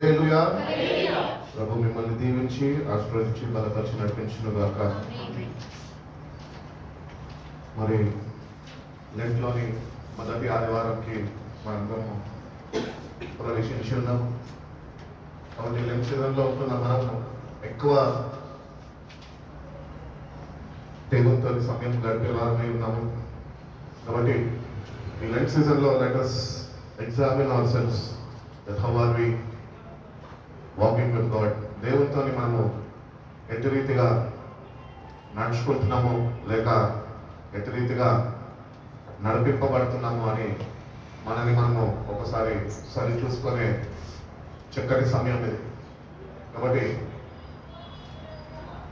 హల్లెలూయా. ప్రభు మిమ్మల్ని దీవించి ఆశీర్వదించి బలపరిచి నడిపించును గాక. మరి లెంట్లోని మొదటి ఆదివారంకి మనందరం ప్రవేశించి ఉన్నాము. కాబట్టి లెంట్ సీజన్లో ఉంటున్న మనము ఎక్కువ దేవునితో సమయం గడిపే వారమై ఉన్నాము. కాబట్టి ఈ లెంట్ సీజన్లో let us examine ourselves that how are we walking with God. దేవునితో మనము ఎట్టి రీతిగా నడుచుకుంటున్నాము లేక ఎట్టి రీతిగా నడిపింపబడుతున్నాము అని మనని మనము ఒకసారి సరి చూసుకునే చక్కటి సమయం ఇది. కాబట్టి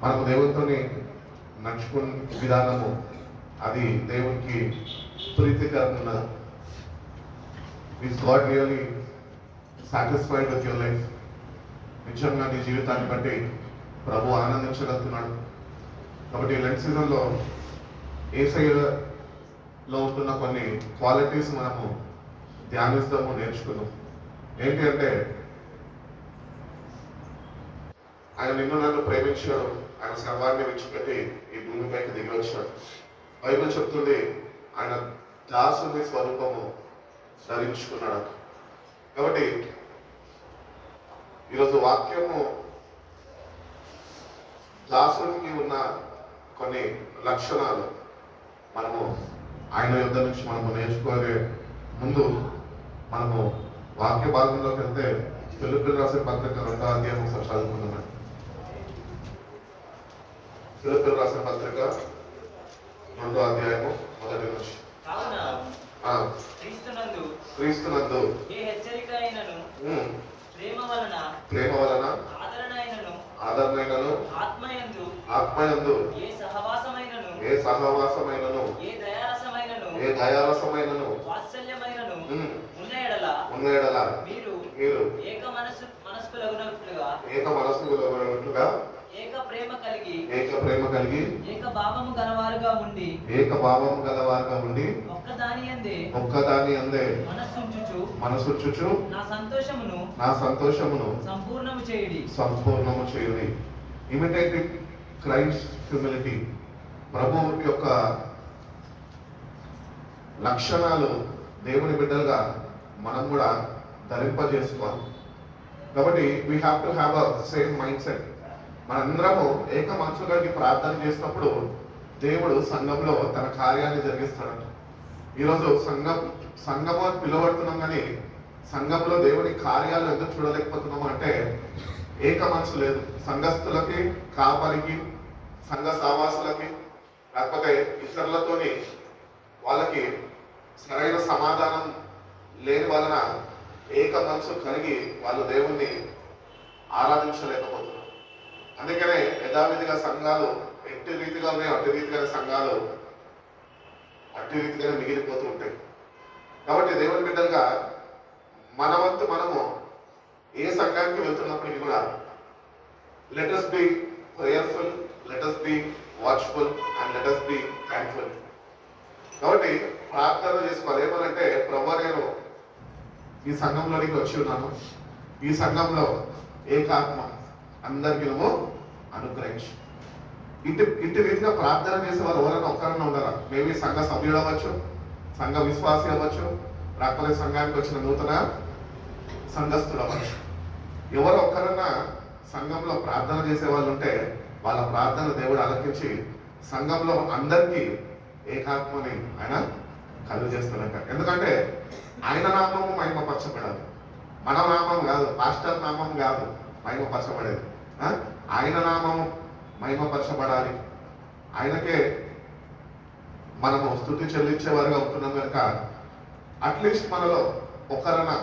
మనము దేవునితో నడుచుకునే విధానము అది దేవునికి ప్రీతికరమైన. Is God really satisfied with your life? నిజంగా నీ జీవితాన్ని బట్టి ప్రభు ఆనందించగలుగుతున్నాడు. కాబట్టి లెంట్ సీజన్లో ఏసైలో ఉంటున్న కొన్ని క్వాలిటీస్ మనము ధ్యానిస్తాము, నేర్చుకున్నాం. ఏంటి అంటే ఆయన నిన్ను నన్ను ప్రేమించాడు, ఆయన సర్వాన్ని విడిచిపెట్టి ఈ భూమిపైకి దిగి వచ్చాడు. బైబిల్ చెప్తుంది ఆయన దాసుని స్వరూపము ధరించుకున్నాడు. కాబట్టి ఈరోజు వాక్యము దాసునికి ఉన్న కొన్ని లక్షణాలు మనము ఆయన యుద్ధ నుంచి మనము నేర్చుకోలే ముందు మనము వాక్య భాగంలోకి వెళ్తే ఫిలిప్పీయులకు రాసిన పత్రిక 2వ అధ్యాయం ఒకసారి చదువుకుందాం. ఫిలిప్పీయులకు రాసిన పత్రిక 2వ అధ్యాయము 1 నుంచి. క్రీస్తునందు ఏ హెచ్చరిక అయినను ప్రేమ వలన ఆదరణైనను ఆత్మయందు ఏ సహవాసమైనను ఏ దయారసమైనను వాత్సల్యమైనను ఉన్న ఎడల మీరు ఏక మనస్కులగునట్లుగా ఏక ప్రేమ కలిగి ఏక భావము గలవారుగా ఉండి ఒక్కదాని అందే మనసుంచుచు నా సంతోషమును సంపూర్ణము చేయుడి. Imitating Christ humility. ప్రభువు యొక్క లక్షణాలు దేవుని బిడ్డలుగా మనం కూడా ధరింపజేసుకోవాలి. కాబట్టి we have to have a same mind set. మనందరము ఏక మనసు కలిగి ప్రార్థన చేసినప్పుడు దేవుడు సంఘంలో తన కార్యాన్ని జరిగిస్తాడంట. ఈరోజు సంఘము అని పిలువబడుతున్నాం, కానీ సంఘంలో దేవుని కార్యాలను ఎందుకు చూడలేకపోతున్నాము అంటే ఏక మనసు లేదు. సంఘస్థులకి, కాపరికి, సంఘ సావాసులకి, లేకపోతే ఇతరులతోని వాళ్ళకి సరైన సమాధానం లేని వలన ఏక మనసు కలిగి వాళ్ళు దేవుణ్ణి ఆరాధించలేకపోతున్నారు. అందుకనే యథావిధిగా సంఘాలు ఎట్టి రీతిగా ఉన్నాయి, అట్టి రీతిగానే సంఘాలు అట్టి రీతిగానే మిగిలిపోతూ ఉంటాయి. కాబట్టి దేవుని బిడ్డలుగా మన వంతు మనము ఏ సంఘానికి వెళ్తున్నప్పటికీ కూడా let us be prayerful, let us be watchful and let us be thankful. కాబట్టి ప్రార్థన చేసుకోవాలి. ఏమనంటే ప్రభు, నేను ఈ సంఘంలోనికి వచ్చి ఉన్నాను, ఈ సంఘంలో ఏకాత్మ అందరికీ నువ్వు అనుగ్రహించు. ఇంటి రీతిగా ప్రార్థన చేసే వాళ్ళు ఎవరైనా ఒక్కరైనా ఉండరా? మేబీ సంఘ సభ్యుడు అవ్వచ్చు, సంఘ విశ్వాసి అవ్వచ్చు, లేకపోతే సంఘానికి వచ్చిన నూతన సంఘస్థుడు అవ్వచ్చు. ఎవరు ఒక్కరన్నా సంఘంలో ప్రార్థన చేసే వాళ్ళు ఉంటే వాళ్ళ ప్రార్థన దేవుడు ఆలకించి సంఘంలో అందరికీ ఏకాత్మని ఆయన కలుగు చేస్తాడంట. ఎందుకంటే ఆయన నామము మహిమపరచబడాలి. మన నామం కాదు, పాస్టర్ నామం కాదు మహిమపరచబడేది. ఆయన నామము మహిమపరచబడాలి. ఆయనకే మనము స్తుతి చెల్లించేవారుగా ఉంటున్నాం కనుక అట్లీస్ట్ మనలో ఒకరన్నా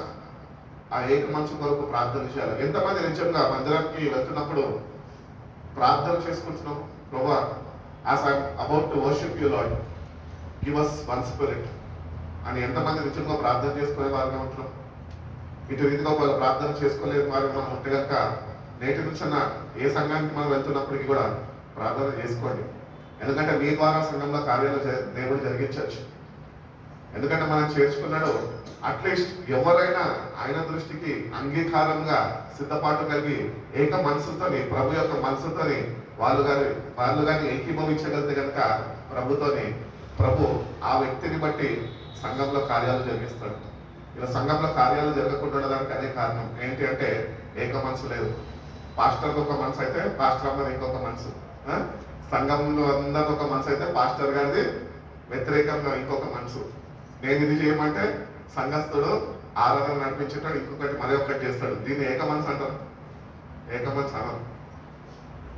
ఆ ఏక మనసు కొరకు ప్రార్థన చేయాలి. ఎంతమంది నిజంగా మందిరానికి వెళ్తున్నప్పుడు ప్రార్థన చేసుకుంటున్నాం, ప్రభువా as I'm about to worship you Lord, give us one spirit అని ఎంతమంది నిజంగా ప్రార్థన చేసుకునే వారుగా ఉంటున్నాం? ఇటు రీతిగా ఒకవేళ ప్రార్థన చేసుకోలేదు వారు మనం ఉంటే కనుక నేటి నుంచి ఏ సంఘానికి మనం వెళ్తున్నప్పటికీ కూడా ప్రార్థన చేసుకోండి. ఎందుకంటే మీ ద్వారా సంఘంలో కార్యాలు దేవుడు జరిగించవచ్చు. ఎందుకంటే మనం చేర్చుకున్నాడు అట్లీస్ట్ ఎవరైనా ఆయన దృష్టికి అంగీకారంగా సిద్ధపాటు కలిగి ఏక మనసుతోని ప్రభు యొక్క మనసుతోని వాళ్ళు కానీ ఏకీభవించగలిగితే కనుక ప్రభు ఆ వ్యక్తిని బట్టి సంఘంలో కార్యాలు జరిగిస్తాడు. ఇలా సంఘంలో కార్యాలు జరగకుండా ఉండడానికి అదే కారణం ఏంటి అంటే ఏక మనసు లేదు. పాస్టర్కి ఒక మనసు అయితే పాస్టర్ అమ్మది ఇంకొక మనసు, సంఘంలో అందరికి ఒక మనసు అయితే పాస్టర్ గారిది వ్యతిరేకంగా ఇంకొక మనసు. నేను ఇది చేయమంటే సంఘస్థుడు ఆరాధన నడిపించేటాడు, ఇంకొకటి మరి ఒక్కటి చేస్తాడు. దీన్ని ఏక మనసు అంటారు, ఏక మనసు అన్నారు.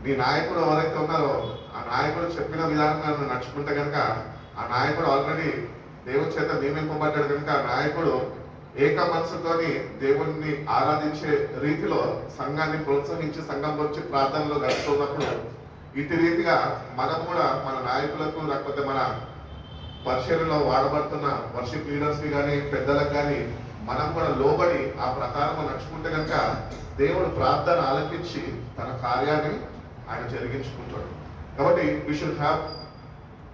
నీ నాయకుడు ఎవరైతే ఉన్నారో ఆ నాయకుడు చెప్పిన విధానంగా నువ్వు నడుచుకుంటే కనుక ఆ నాయకుడు ఆల్రెడీ దేవుని చేత నియమింపబడ్డాడు కనుక ఆ నాయకుడు ఏక మనసుతోని దేవుణ్ణి ఆరాధించే రీతిలో సంఘాన్ని ప్రోత్సహించి సంఘం గురించి ప్రార్థనలో గడుపుతున్నప్పుడు ఇటు రీతిగా మనం కూడా మన నాయకులకు లేకపోతే మన పరిచర్యలో వాడబడుతున్న వర్షిప్ లీడర్స్ కి కానీ పెద్దలకు కానీ మనం కూడా లోబడి ఆ ప్రకారం నడుచుకుంటే కనుక దేవుడు ప్రార్థన ఆలకించి తన కార్యాన్ని ఆయన జరిగించుకుంటాడు. కాబట్టి we should have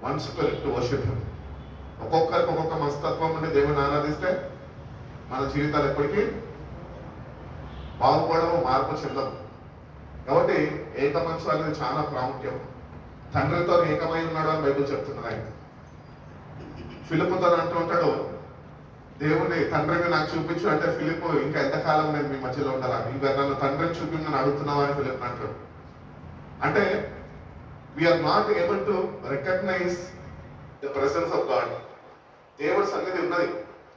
one spirit to worship him. ఒక్కొక్కరికి ఒక్కొక్క మనస్తత్వం నుండి దేవుని ఆరాధిస్తే మన జీవితాలు ఎప్పటికీ బాగుపడము, మార్పు చెందము. కాబట్టి ఏక మనసు అనేది చాలా ప్రాముఖ్యం. తండ్రితో ఏకమై ఉన్నాడు అని బైబిల్ చెప్తున్నది. ఆయన ఫిలిప్పుతో అంటూ ఉంటాడు, దేవుని తండ్రిని నాకు చూపించు అంటే ఫిలిప్ ఇంకా ఎంతకాలం నేను మీ మధ్యలో ఉండాలా, ఇంకా నన్ను తండ్రిని చూపించమని అడుగుతున్నావా అని ఫిలిప్ అంటాడు. అంటే we are not able to recognise the presence of God. దేవుడి సన్నిధి ఉన్నది.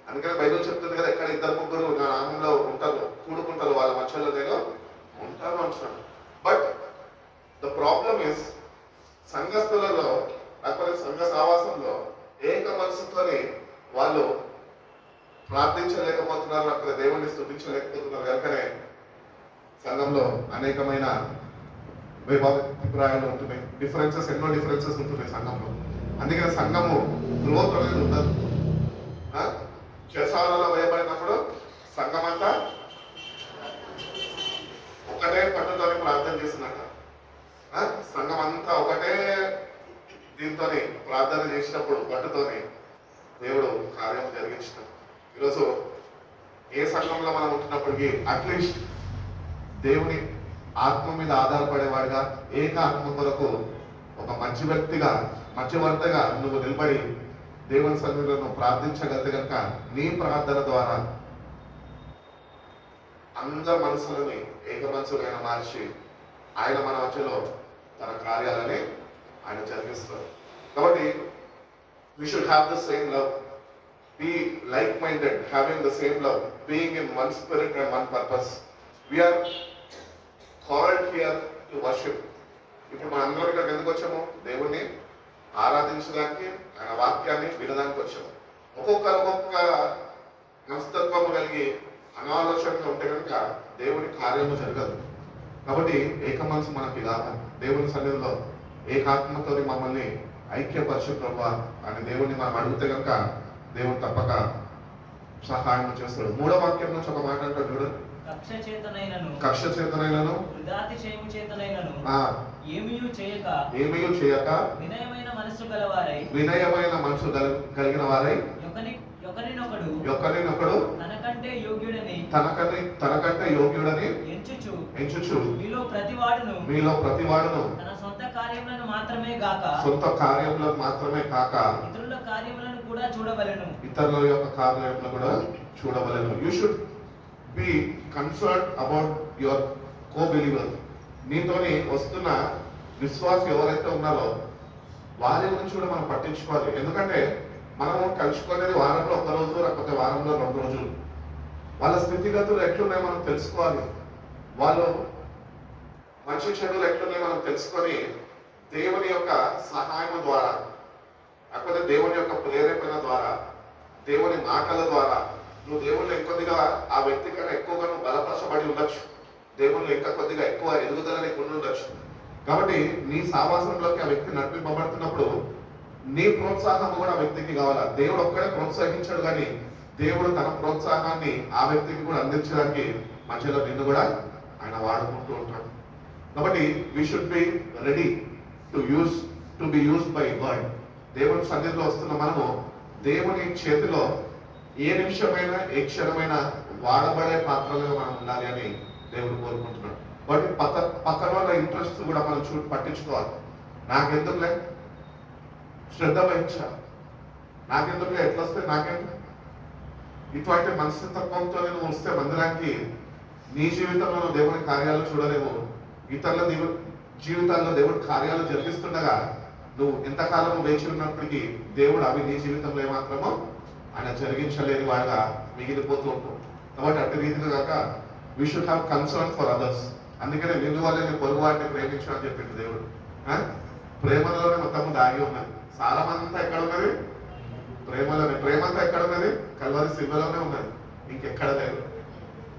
అందుకని బైబిల్ చెప్తుంది కదా, ఎక్కడ ఇద్దరు ముగ్గురు నా నామంలో ఉంటారు, కూడుకుంటారు, వాళ్ళ మధ్యలో నేను ఉంటాను అంటున్నాను. బట్ ద ప్రాబ్లమ్ ఇస్ సంఘస్థులలో లేకపోతే సంఘ సావాసంలో ఏక మనసుతోని వాళ్ళు ప్రార్థించలేకపోతున్నారు, లేకపోతే దేవుణ్ణి స్తుతించలేకపోతున్నారు. కనుకనే సంఘంలో అనేకమైన అభిప్రాయాలు ఉంటున్నాయి, ఎన్నో డిఫరెన్సెస్ ఉంటున్నాయి సంఘంలో. అందుకని సంఘము గ్రోత్ అనేది ఉండదు. చెరసాలలో వేయబడినప్పుడు సంఘం అంతా ఒకటే పట్టుతోని ప్రార్థన చేస్తున్నట్ట. సంఘం అంతా ఒకటే దీంతో ప్రార్థన చేసినప్పుడు పట్టుతోని దేవుడు కార్యం జరిగించినాడు. ఈరోజు ఏ సంఘంలో మనం ఉంటున్నప్పటికీ అట్లీస్ట్ దేవుని ఆత్మ మీద ఆధారపడేవాడిగా ఏక ఆత్మ కొరకు ఒక మంచి వ్యక్తిగా మధ్యవర్తిగా నువ్వు నిలబడి దేవుని సన్నిధిలో నువ్వు ప్రార్థించగలిగితే కనుక నీ ప్రార్థన ద్వారా అందరి మనసులని ఏక మనసులైన మార్చి ఆయన మన మధ్యలో తన కార్యాలని ఆయన జరిగిస్తారు. కాబట్టి we should have the same love, be like-minded, having the same love, being in one spirit and one purpose. We are called here to worship. ఇప్పుడు మన అందరం ఇక్కడికి ఎందుకు వచ్చాము? దేవుణ్ణి ఆరాధించడానికి, ఆయన వాక్యాన్ని వినడానికి వచ్చాము. ఒక్కొక్క మనస్తత్వము కలిగి అనాలోచనగా ఉంటే కనుక దేవుని కార్యము జరగదు. కాబట్టి ఏక మనసు మనకి కావాలి. దేవుని సన్నిధిలో ఏకాత్మతో మమ్మల్ని ఐక్యపరచు ప్రభువా అని దేవుణ్ణి మనం అడిగితే కనుక దేవుడు తప్పక సహాయం చేస్తాడు. మూడో వాక్యం నుంచి ఒక మాట అంటాడు చూడు, కక్ష చేతనైనను వృధాతిశయము చేతనైనను ఏమీయు చేయక వినయమైన మనసు కలిగిన వారై యొక్కనినొకడు తనకంటే యోగ్యుడని ఎంచుచు మీలో ప్రతివాడును తన సొంత కార్యములను మాత్రమే కాక ఇతరుల కార్యములను కూడా చూడవలెను. ఇతరుల యొక్క కార్యములను కూడా చూడవలెను. You should be concern about your co-believer. నీతోని వస్తున్న విశ్వాసం ఎవరైతే ఉన్నారో వారి గురించి కూడా మనం పట్టించుకోవాలి. ఎందుకంటే మనము కలుసుకునేది వారంలో ఒక రోజు లేకపోతే వారంలో 2 రోజులు. వాళ్ళ స్థితిగతులు ఎట్లున్నాయో మనం తెలుసుకోవాలి. వాళ్ళు మంచి చెడులు ఎట్లున్నాయో మనం తెలుసుకొని దేవుని యొక్క సహాయం ద్వారా లేకపోతే దేవుని యొక్క ప్రేరేపణ ద్వారా దేవుని మాటల ద్వారా నువ్వు దేవుళ్ళు ఇంకొద్దిగా ఆ వ్యక్తి కన్నా ఎక్కువగా నువ్వు బలపరచబడి ఉండొచ్చు. దేవుళ్ళు ఇంకా కొద్దిగా ఎక్కువ ఎదుగుదల నీకు ఉండొచ్చు. కాబట్టి నీ సావాసంలోకి ఆ వ్యక్తి నడిపింపబడుతున్నప్పుడు నీ ప్రోత్సాహం కూడా ఆ వ్యక్తికి కావాలా. దేవుడు ఒక్కడే ప్రోత్సహించాడు, కానీ దేవుడు తన ప్రోత్సాహాన్ని ఆ వ్యక్తికి కూడా అందించడానికి మధ్యలో నిన్ను కూడా ఆయన వాడుకుంటూ ఉంటాడు. కాబట్టి we should be ready to be used by God. దేవుని సన్నిధిలో వస్తున్న మనము దేవుని చేతిలో ఏ నిమిషమైనా ఏ క్షణమైనా వాడబడే పాత్రలుగా మనం ఉండాలి అని దేవుడు కోరుకుంటున్నాడు. వాటి పక్కన వాళ్ళ ఇంట్రెస్ట్ కూడా మనం పట్టించుకోవాలి. నాకెందుకులే, శ్రద్ధ వహించా, నాకెందుకులే, ఎట్లా వస్తే నాకెందుకు. ఇటువంటి మనస్తత్వంతో నువ్వు వస్తే మందిరానికి నీ జీవితంలో నువ్వు దేవుని కార్యాలు చూడలేవు. ఇతరుల జీవితాల్లో దేవుడి కార్యాలు జరిగిస్తుండగా నువ్వు ఎంతకాలం వేచి ఉన్నప్పటికీ దేవుడు అవి నీ జీవితంలో ఏమాత్రమో ఆయన జరిగించలేని వాడుగా మిగిలిపోతూ ఉంటాం. కాబట్టి అట్టి రీతిగా కాక we should have concern for others. అందుకనే నిన్ను వల్ల నేను పొరుగు వాడిని ప్రేమించు అని చెప్పింది దేవుడు. ప్రేమలోనే మొత్తం దాగి ఉన్నది. సారమంతా ఎక్కడ ఉన్నది? ప్రేమలోనే. ప్రేమంతా ఎక్కడ ఉన్నది? కల్వరి శిల్వలోనే ఉన్నది, ఇంకెక్కడ లేదు.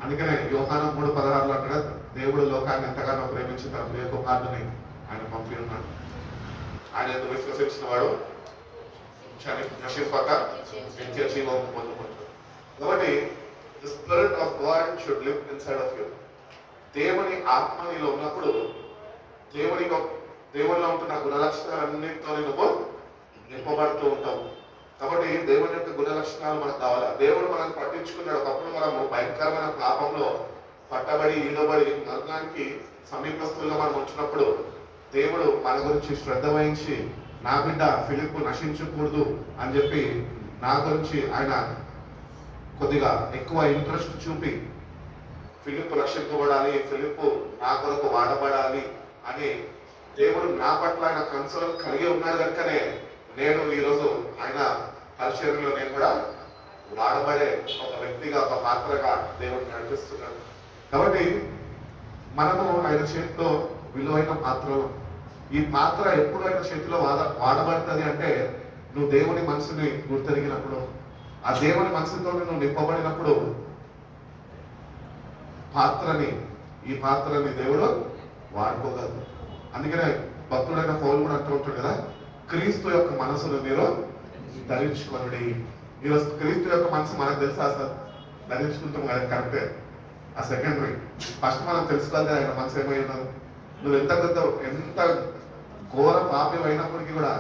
అందుకనే యోహాను 3:16 అక్కడ దేవుడు లోకాన్ని ఎంతగానో ప్రేమించి తన ప్రియ కుమారుడిని ఆయన పంపి ఉన్నాడు. ఆయన ఎందుకు విశ్వసించిన వాడు నశింపక నిత్య జీవం పొందుకుంటాడు. కాబట్టి the spirit of God should live inside of you. దేవుని ఆత్మ నీలో ఉన్నప్పుడు దేవుడిలో ఉంటున్న గుణలక్షణాలన్నింటితో నువ్వు నింపబడుతూ ఉంటావు. కాబట్టి దేవుని యొక్క గుణ లక్షణాలు మనకు కావాలి. దేవుడు మనల్ని పట్టించుకున్నాడు. ఒకప్పుడు మనము భయంకరమైన పాపంలో పట్టబడి ఈడబడి మరణానికి సమీపస్తులుగా మనం వచ్చినప్పుడు దేవుడు మన గురించి శ్రద్ధ వహించి నా బిడ్డ ఫిలిప్పు నశించకూడదు అని చెప్పి నా గురించి ఆయన కొద్దిగా ఎక్కువ ఇంట్రెస్ట్ చూపి ఫిలిప్పు రక్షింపబడాలి, ఫిలిప్పు నా కొరకు వాడబడాలి అని దేవుడు నా పట్ల ఆయన కన్సర్న్ కలిగి ఉన్నాడు కనుకనే నేను ఈరోజు ఆయన పరిచర్యలో నేను కూడా వాడబడే ఒక వ్యక్తిగా, ఒక పాత్రగా దేవుడు నడిపిస్తున్నాడు. కాబట్టి మనము ఆయన చేతిలో విలువైన పాత్రలు. ఈ పాత్ర ఎప్పుడు ఆయన చేతిలో వాడబడుతుంది అంటే నువ్వు దేవుని మనసుని గుర్తెరిగినప్పుడు, ఆ దేవుని మనసుతో నువ్వు నింపబడినప్పుడు ఈ పాత్రని దేవుడు వాడుకోగలదు. అందుకనే భక్తుడైన పౌలు కూడా అంటూ ఉంటాడు కదా, క్రీస్తు యొక్క మనసును మీరు ధరించుకోండి. ఈరోజు క్రీస్తు యొక్క మనసు మనకు తెలుసా? అసలు ధరించుకుంటాం కదా, కరెక్టే. ఆ సెకండరీ. ఫస్ట్ మనం తెలుసుకోవాలి ఆయన మనసు ఏమై ఉన్నది. నువ్వు ఎంత ఘోర పాపం అయినప్పటికీ కూడా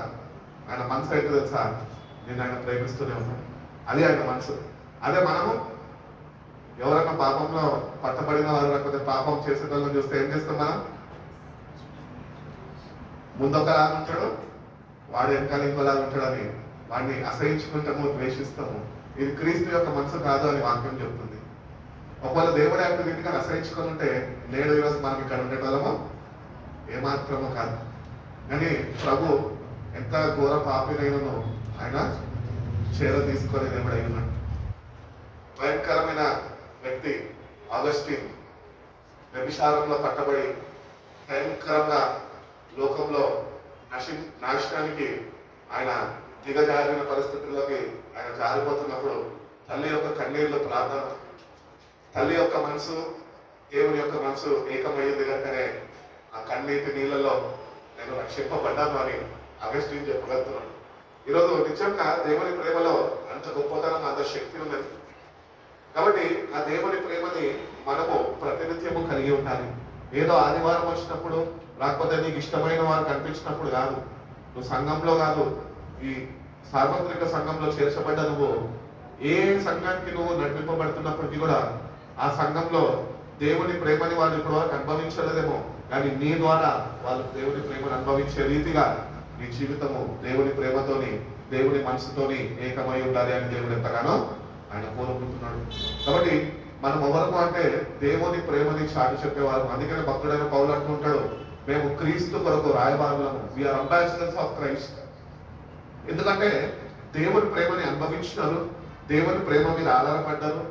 ఆయన మనసు అయితే తెలుసా, నేను ఆయన ప్రేమిస్తూనే ఉన్నాను. అది ఆయన మనసు. అదే మనము ఎవరైనా పాపంలో పట్టబడిన వారు లేకపోతే పాపం చేసేటోళ్ళని చూస్తే ఏం చేస్తాం మనం? ముందొకలాగా ఉంటాడు, వాడు వెనకాల ఇంకోలాగా ఉంటాడని వాడిని అసహించుకుంటాము, ద్వేషిస్తాము. ఇది క్రీస్తు యొక్క మనసు కాదు అని వాక్యం చెప్తుంది. ఒకవేళ దేవుడు యొక్క రీతిగా అసహించుకొని ఉంటే నేడు ఈరోజు మనం ఇక్కడ ఉండేటోళ్ళము ఏమాత్రమో కాదు. కానీ ప్రభు ఎంత ఘోర పాపినైనను ఆయన చేర తీసుకొని దేవుడు అయి ఉన్నాడు. భయంకరమైన వ్యక్తి ఆగస్టిన్ వ్యభిచారంలో పట్టబడి భయంకరంగా లోకంలో నాశనానికి ఆయన దిగజారిన పరిస్థితుల్లోకి ఆయన జారిపోతున్నప్పుడు తల్లి యొక్క కన్నీళ్ళ ప్రార్థన, తల్లి యొక్క మనసు దేవుని యొక్క మనసు ఏకమయ్యింది కనుకనే ఆ కన్నీటి నీళ్ళలో నేను రక్షింపబడ్డాను అని అగస్టిన్ చెప్పగలుగుతున్నాను. ఈరోజు నిజంగా దేవుని ప్రేమలో అంత గొప్పతనం, అంత శక్తి ఉన్నది. కాబట్టి ఆ దేవుని ప్రేమని మనము ప్రతినిత్యము కలిగి ఉండాలి. ఏదో ఆదివారం వచ్చినప్పుడు లేకపోతే నీకు ఇష్టమైన వారు కనిపించినప్పుడు కాదు, నువ్వు సంఘంలో కాదు, ఈ సార్వత్రిక సంఘంలో చేర్చబడ్డ నువ్వు ఏ సంఘానికి నువ్వు నడిపింపబడుతున్నప్పటికీ కూడా ఆ సంఘంలో దేవుని ప్రేమని వాళ్ళు ఇప్పటి వరకు అనుభవించలేదేమో, కానీ నీ ద్వారా వాళ్ళు దేవుని ప్రేమను అనుభవించే రీతిగా నీ జీవితము దేవుని ప్రేమతోని, దేవుని మనసుతోని ఏకమై ఉండాలి అని దేవుడు ఎంతగానో ఆయన కోరుకుంటున్నాడు. కాబట్టి మనం ఎవరు అంటే దేవుని ప్రేమని చాటి చెప్పేవారు. అందుకనే భక్తుడైన పౌలు అంటుంటాడు, మేము క్రీస్తు కొరకు రాయబారులము, వీఆర్ అంబాసిడర్స్ ఆఫ్ క్రైస్ట్. ఎందుకంటే దేవుని ప్రేమని అనుభవించినారు, దేవుని ప్రేమ మీద ఆధారపడ్డారు,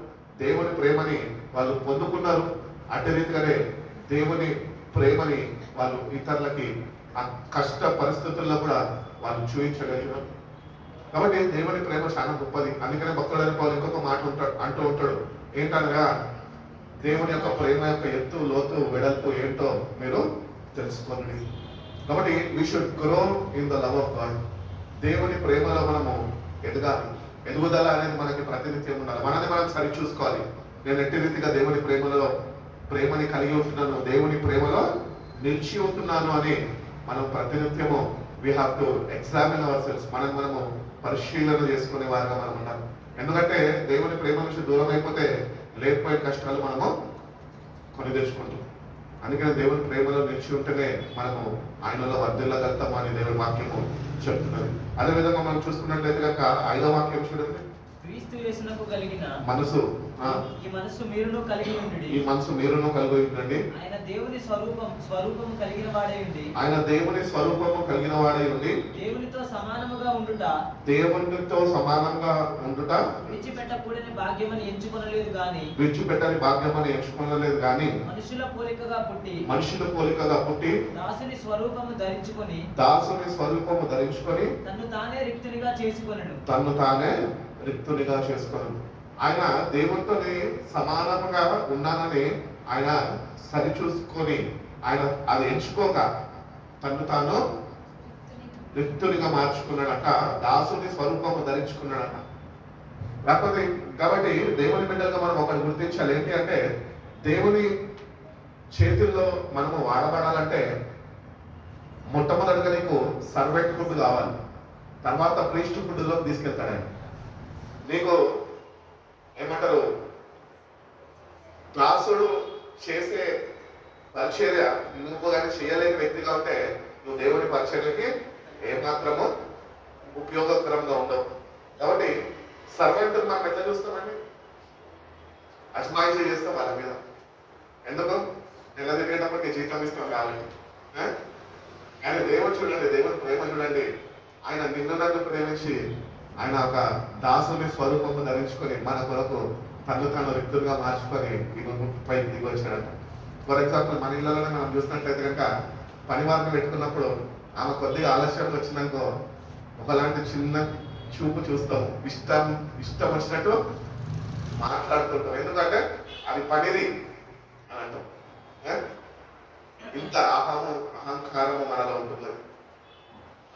దేవుని ప్రేమని వాళ్ళు పొందుకున్నారు. అట్టి రీతిగానే దేవుని ప్రేమని వాళ్ళు ఇతరులకి ఆ కష్ట పరిస్థితుల్లో కూడా వాళ్ళు చూపించగలిగినారు. కాబట్టి దేవుని ప్రేమ చాలా గొప్పది. అందుకనే భక్తుడైన పౌలు ఇంకొక మాట అంటూ ఉంటాడు, ఏంటనగా దేవుని యొక్క ప్రేమ యొక్క ఎత్తు, లోతు, వెడల్పు ఏంటో మీరు తెలుసుకోండి. కాబట్టి we should grow in the love of God. దేవుని ప్రేమలో మనము ఎదగాలి. ఎదుగుదల అనేది మనకి ప్రతినిత్యం ఉండాలి. మనని మనం సరి చూసుకోవాలి. నేను ఎట్టి రీతిగా దేవుని ప్రేమని కలిగి ఉంటున్నాను, దేవుని ప్రేమలో నిలిచి ఉంటున్నాను అని మనం ప్రతినిత్యము we have to examine our cells, మనము పరిశీలన చేసుకునే వారిగా మనం ఉండాలి. ఎందుకంటే దేవుని ప్రేమ నుంచి దూరం అయిపోతే లేకపోయే కష్టాలు మనము కొని తెచ్చుకుంటాం. అందుకని దేవుని ప్రేమలో నిలిచి ఉంటేనే మనము ఆయనలో వర్ధిల్లగలుగుతాము అని దేవుని వాక్యము చెప్తున్నది. అదేవిధంగా మనం చూసుకున్నట్లయితే కనుక 5వ వాక్యం చూడండి. క్రీస్తు యేసునకు కలిగిన మనసు ఈ మనసు మీరును కలిగి ఉండుడి. ఈ మనసు మీరును కలిగి ఉండండి. ఆయన దేవుని స్వరూపము కలిగిన వాడై ఉండి, ఆయన దేవుని స్వరూపము కలిగిన వాడై ఉండి, దేవునితో సమానముగా ఉండుట, దేవునితో సమానంగా ఉండుట విడిచిపెట్టకూడని భాగ్యమని ఎంచుకొనలేదు గాని, విడిచిపెట్టని భాగ్యమని ఎంచుకొనలేదు గాని, మనుషుల పోలికగా పుట్టి దాసుని స్వరూపము ధరించుకొని తన్ను తానే రిక్తునిగా చేసుకొను. ఆయన దేవునితోని సమానంగా ఉన్నానని ఆయన సరిచూసుకొని ఆయన అది ఎంచుకోక తను తాను రిక్తునిగా మార్చుకున్నాడట, దాసుని స్వరూపము ధరించుకున్నాడట. కాబట్టి దేవుని బిడ్డలుగా మనం ఒకటి గుర్తించాలి. ఏంటి అంటే దేవుని చేతుల్లో మనము వాడబడాలంటే మొట్టమొదటిగా నీకు సర్వెంట్ ఫుడ్ కావాలి, తర్వాత ప్రీస్ట్ ఫుడ్లోకి తీసుకెళ్తాడు ఆయన. నీకు ఏమంటారు, దాసుడు చేసే పరిచర్య నువ్వు కానీ చేయలేని వ్యక్తిగా ఉంటే నువ్వు దేవుని పరిచర్యకి ఏమాత్రము ఉపయోగకరంగా ఉండవు. కాబట్టి సర్వెంట్ మనం ఎట్లా చూస్తామండి, అజమాయిషీ చేస్తాం వాళ్ళ మీద. ఎందుకు? నెల తిరిగేటప్పటికి జీతం ఇస్తాం కాబట్టి. కానీ దేవుడు చూడండి, దేవుని ప్రేమ చూడండి. ఆయన నిన్ను నన్ను ప్రేమించి ఆయన ఒక దాసుని స్వరూపము ధరించుకొని మన కొరకు తను రిక్తులుగా మార్చుకొని పైకి దిగి వచ్చాడంట. ఫర్ ఎగ్జాంపుల్ మన ఇళ్ళలోనే మనం చూసినట్లయితే కనుక పనివారిని పెట్టుకున్నప్పుడు ఆమె కొద్దిగా ఆలస్యంగా వచ్చినాకో ఒకలాంటి చిన్న చూపు చూస్తాం, ఇష్టం వచ్చినట్టు మాట్లాడుతుంటాం. ఎందుకంటే అది పనిది అని అంటాం. ఇంత అహంకారము మనలో ఉంటుంది.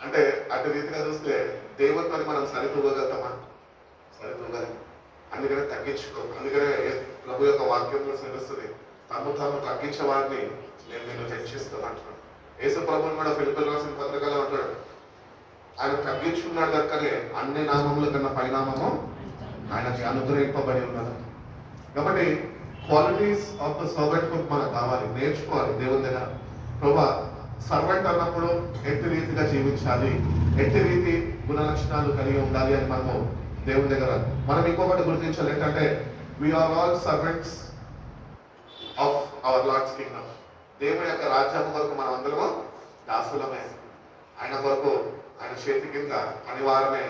అంటే అటు రీతిగా చూస్తే దేవునితో మనం సరితూగలుగుతామా? సరితూగలేం. అందుకనే తగ్గించుకో. అందుకనే ప్రభు యొక్క వాక్యంలో తెలుస్తుంది, తాము తగ్గించే వారిని నేను హెచ్చిస్తాను అంటున్నాడు. యేసు ప్రభుని కూడా ఫిలిప్పీయులకు రాసిన పత్రికలో అంటాడు, ఆయన తగ్గించుకున్నాడు కనుకనే అన్ని నామముల కన్నా పరిణామము ఆయనకి అనుగ్రహింపబడి ఉన్నది. కాబట్టి qualities of the servant hood మనకు కావాలి, నేర్చుకోవాలి దేవుని దగ్గర. ప్రభా సర్వెంట్ అన్నప్పుడు ఎట్టి రీతిగా జీవించాలి, ఎట్టి రీతి గుణ లక్షణాలు కలిగి ఉండాలి అని మనము దేవుని దగ్గర మనం ఇంకొకటి గుర్తించాలి. ఏంటంటే we are all servants of our Lord's kingdom. దేవుని యొక్క రాజ్యం కొరకు మనం అందరము దాసులమే. ఆయన కొరకు ఆయన చేతి కింద పనివారమే,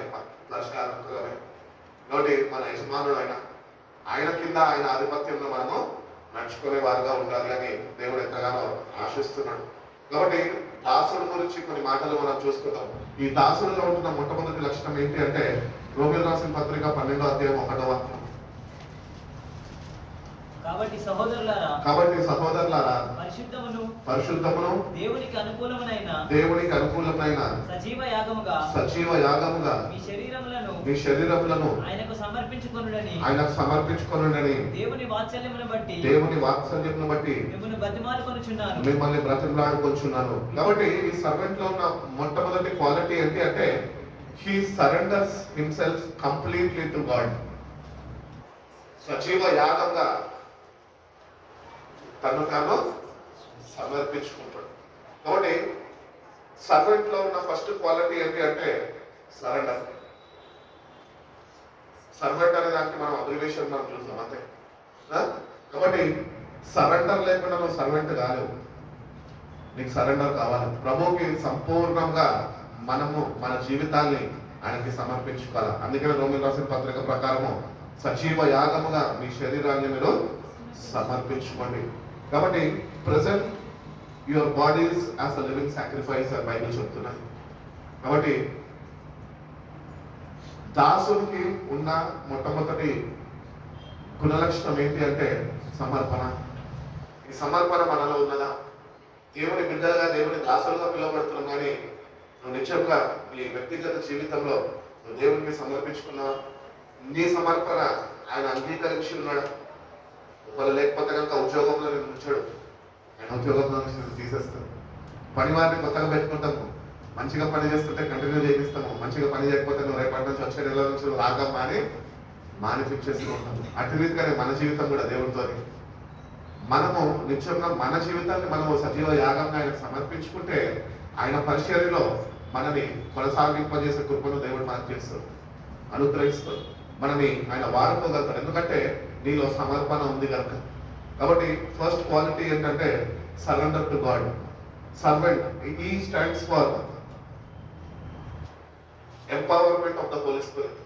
దర్శనాత్మకమే. నోటి మన యజమానుడు ఆయన కింద ఆయన ఆధిపత్యంలో మనము నడుచుకునే వారుగా ఉండాలి అని దేవుడు ఎంతగానో ఆశిస్తున్నాడు. కాబట్టి దాసుడు గురించి కొన్ని మాటలు మనం చూసుకుందాం. ఈ దాసుడిలో ఉంటున్న మొట్టమొదటి లక్షణం ఏంటి అంటే రోమియోలు రాసిన పత్రిక 12వ అధ్యాయం 1వ వాక్యం. కాబట్టి సహోదరులారా పరిశుద్ధమును దేవునికి అనుకూలమైన సజీవ యాగముగా మీ శరీరములను ఆయనకు సమర్పించుకొనుడని దేవుని వాత్సల్యమును బట్టి మిమ్మల్ని బ్రతిమలాడుకొనుచున్నాను. కాబట్టి ఈ సర్వెంట్ లో ఉన్న మొట్టమొదటి క్వాలిటీ ఏంటి అంటే he surrenders himself completely to God. సజీవ యాగంగా తాను సమర్పించుకుంటాడు. కాబట్టి సర్వెంట్ లో ఉన్న ఫస్ట్ క్వాలిటీ ఏంటి అంటే సరెండర్. సర్వెంట్ అనే దానికి మనం అబ్రివేషన్ మనం చూస్తాం అంతే. కాబట్టి సరెండర్ లేకుండా నువ్వు సర్వెంట్ కాలేవు. నీకు సరెండర్ కావాలి. ప్రభువుకి సంపూర్ణంగా మనము మన జీవితాన్ని ఆయనకి సమర్పించుకోవాలి. అందుకనే రోమియోలు రాసిన పత్రిక ప్రకారము సజీవ యాగముగా మీ శరీరాన్ని మీరు సమర్పించుకోండి. కాబట్టి present your bodies as a living sacrifice అని బైబిల్ చెప్తున్నాయి. కాబట్టి దాసుడికి ఉన్న మొట్టమొదటి గుణలక్షణం ఏంటి అంటే సమర్పణ. ఈ సమర్పణ మనలో ఉన్నదా? దేవుని బిడ్డలుగా దేవుని దాసులుగా పిలువబడుతున్నాం, కానీ నువ్వు నిజంగా నీ వ్యక్తిగత జీవితంలో నువ్వు దేవునికి సమర్పించుకున్నావా? నీ సమర్పణ ఆయన అంగీకరించి ఉన్నాడా? ఒకవేళ లేకపోతే కనుక ఉద్యోగంలో నేను ఉంచాడు, ఆయన ఉద్యోగంలో నుంచి తీసేస్తాను. పనివారిని కొత్తగా పెట్టుకుంటాము, మంచిగా పని చేస్తుంటే కంటిన్యూ చేపిస్తాము, మంచిగా పని చేయకపోతే నువ్వు రేపటి నుంచి వచ్చే నెల నుంచి రాగమ్మా అని మానిపించేస్తూ ఉంటాం. అటు రీతిగానే మన జీవితం కూడా దేవుడితో మనము నిత్యంగా మన జీవితాన్ని మనము సజీవ యాగంగా ఆయనకు సమర్పించుకుంటే ఆయన పరిచర్యలో మనని కొనసాగింపజేసే కృపను దేవుడు మనకు చేస్తాడు, అనుగ్రహిస్తాడు, మనని ఆయన వాడుకోగలుగుతాడు. ఎందుకంటే నీలో సమర్పణ ఉంది కనుక. కాబట్టి ఫస్ట్ క్వాలిటీ ఏంటంటే surrender to God. Servant, E stands for empowerment of the Holy Spirit.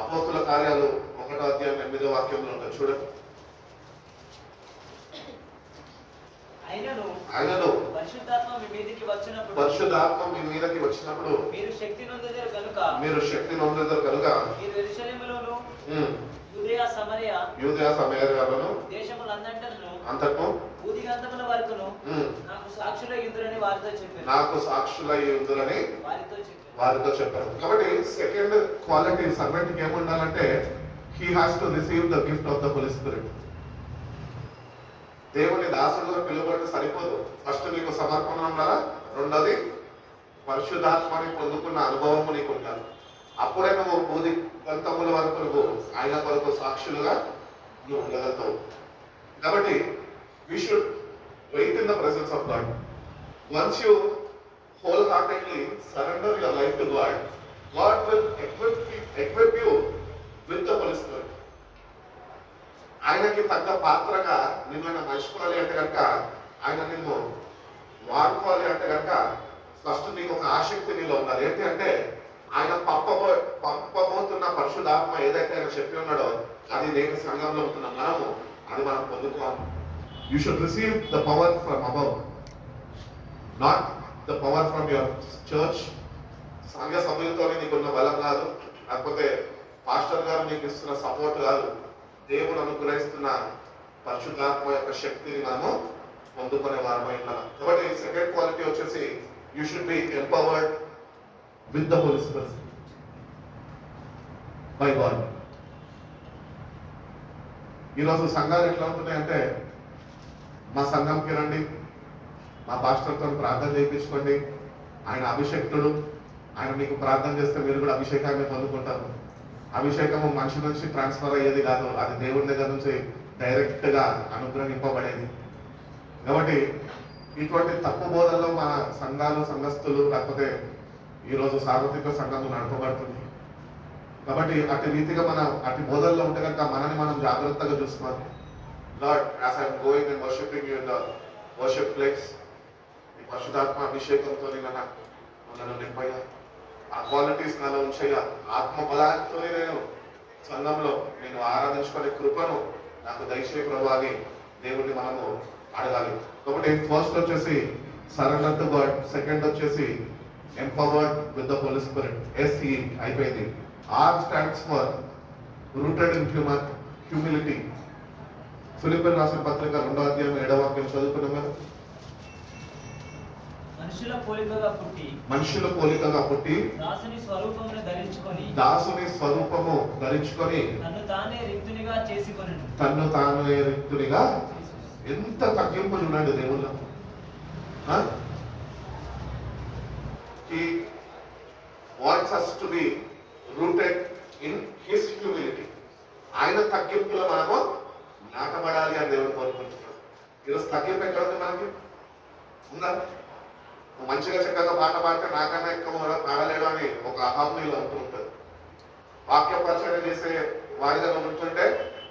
అపోస్తుల కార్యాలు 1వ అధ్యాయం 8వ వాక్యంలో ఉంటుంది చూడండి. ఆయనను పరిశుద్ధాత్మ మీ మీదకి వచ్చినప్పుడు మీరు శక్తి నొందెదరు కనుక మీరు యెరూషలేములోను యూదయ సమరయాలను దేశములంతటను భూదిగంతముల వరకును నాకు సాక్షులై యుందురని వారితో చెప్పారు. కాబట్టి సెకండ్ క్వాలిటీ సర్వెంట్కి ఏముండాలంటే he has to receive the gift of the Holy Spirit. దేవుని దాసుడుగా పిలువబడితే సరిపోదు. ఫస్ట్ నీకు సమర్పణ ఉండాలా, రెండోది పరిశుద్ధాత్మని పొందుకున్న అనుభవము నీకు ఉండాలి. అప్పుడే నువ్వు బూది గంతముల వరకు నువ్వు ఆయన కొరకు సాక్షులుగా నువ్వు ఉండగలుగుతావు. కాబట్టి we should wait in the presence of God. Once you wholeheartedly surrender your life to God, God will equip you with the Holy Spirit. ఆయనకి తగ్గ పాత్రగా నిన్ను మర్చిపోవాలి అంటే కనుక, ఆయన నిన్ను వాడుకోవాలి అంటే కనుక ఫస్ట్ నీకు ఒక ఆసక్తి నీలో ఉండాలి. ఏంటి అంటే ఆయన పంపబోతున్న పరిశుద్ధాత్మ ఏదైతే ఆయన చెప్పి ఉన్నాడో అది నేటి సంఘంలో ఉంటున్న మనము అది మనం పొందుకోవాలి. You should receive the power from above, not the power from your church. సంఘ సభ్యులతోనే నీకున్న బలం కాదు, లేకపోతే పాస్టర్ గారు నీకు ఇస్తున్న సపోర్ట్ కాదు, దేవుడు అనుగ్రహిస్తున్న పరిశుద్ధాత్మ యొక్క శక్తిని మనము పొందుకునే వారమై ఉన్నాం. కాబట్టి సెకండ్ క్వాలిటీ వచ్చేసి you should be empowered with the Holy Spirit by God. ఈరోజు సంఘాలు ఎట్లా ఉంటున్నాయంటే, మా సంఘంకి రండి, మా పాస్టర్తో ప్రార్థన చేయించుకోండి, ఆయన అభిషేక్తుడు, ఆయన మీకు ప్రార్థన చేస్తే మీరు కూడా అభిషేకాన్ని పొందుకుంటారు. అభిషేకము మనిషి నుంచి ట్రాన్స్ఫర్ అయ్యేది కాదు, అది దేవుడి దగ్గర నుంచి డైరెక్ట్ గా అనుగ్రహింపబడేది. కాబట్టి ఇటువంటి తప్పు బోధనలో మన సంఘాలు, సంఘస్థులు, లేకపోతే ఈరోజు సార్వత్రిక సంఘము నడపబడుతుంది. కాబట్టి అటు రీతిగా అటు బోధనలో ఉంటే కనుక మనని మనం జాగ్రత్తగా చూసుకోవాలి. Lord, as I'm going and worshipping you in the worship place, ఈ పరిశుద్ధాత్మ అభిషేకంతో నన్ను నింపయ్యా, ఆ క్వాలిటీస్ నాలో ఉంచయ్యా, ఆత్మ బలాంతో నేను సంఘంలో నేను ఆరాధించుకునే కృపను నాకు దయచేయ ప్రభు అని దేవుడిని మనము అడగాలి. కాబట్టి ఫస్ట్ వచ్చేసి సరెండర్ టు గాడ్, సెకండ్ వచ్చేసి empowered with the Holy Spirit, SE అయిపోయింది. R stands for rooted in humility. ఫిలిప్పీయులకు రాసిన పత్రిక 2వ అధ్యాయం 7వ వాక్యం చదువుకున్నాం కదా. మనుషుల పోలికగా పుట్టి దాసుని స్వరూపము ధరించుకొని తన్ను తానే రిక్తునిగా ఎంత తగ్గింపు చూడండి దేవుళ్ళ. He wants us to be rooted in his humility. ఆయన తగ్గింపులో మనము నాటబడాలి అని దేవుడు కోరుకుంటున్నాడు. ఈరోజు తగ్గింపు ఎక్కడ ఉంది మనకి? ఉందా? మంచిగా చక్కగా పాట పాడితే నాకన్నా ఎక్కువ పాడలేడు అని ఒక అహామీలో ఉంటూ ఉంటుంది. వాక్య పరిచయం చేసే వాడిగా ఉంటుంటే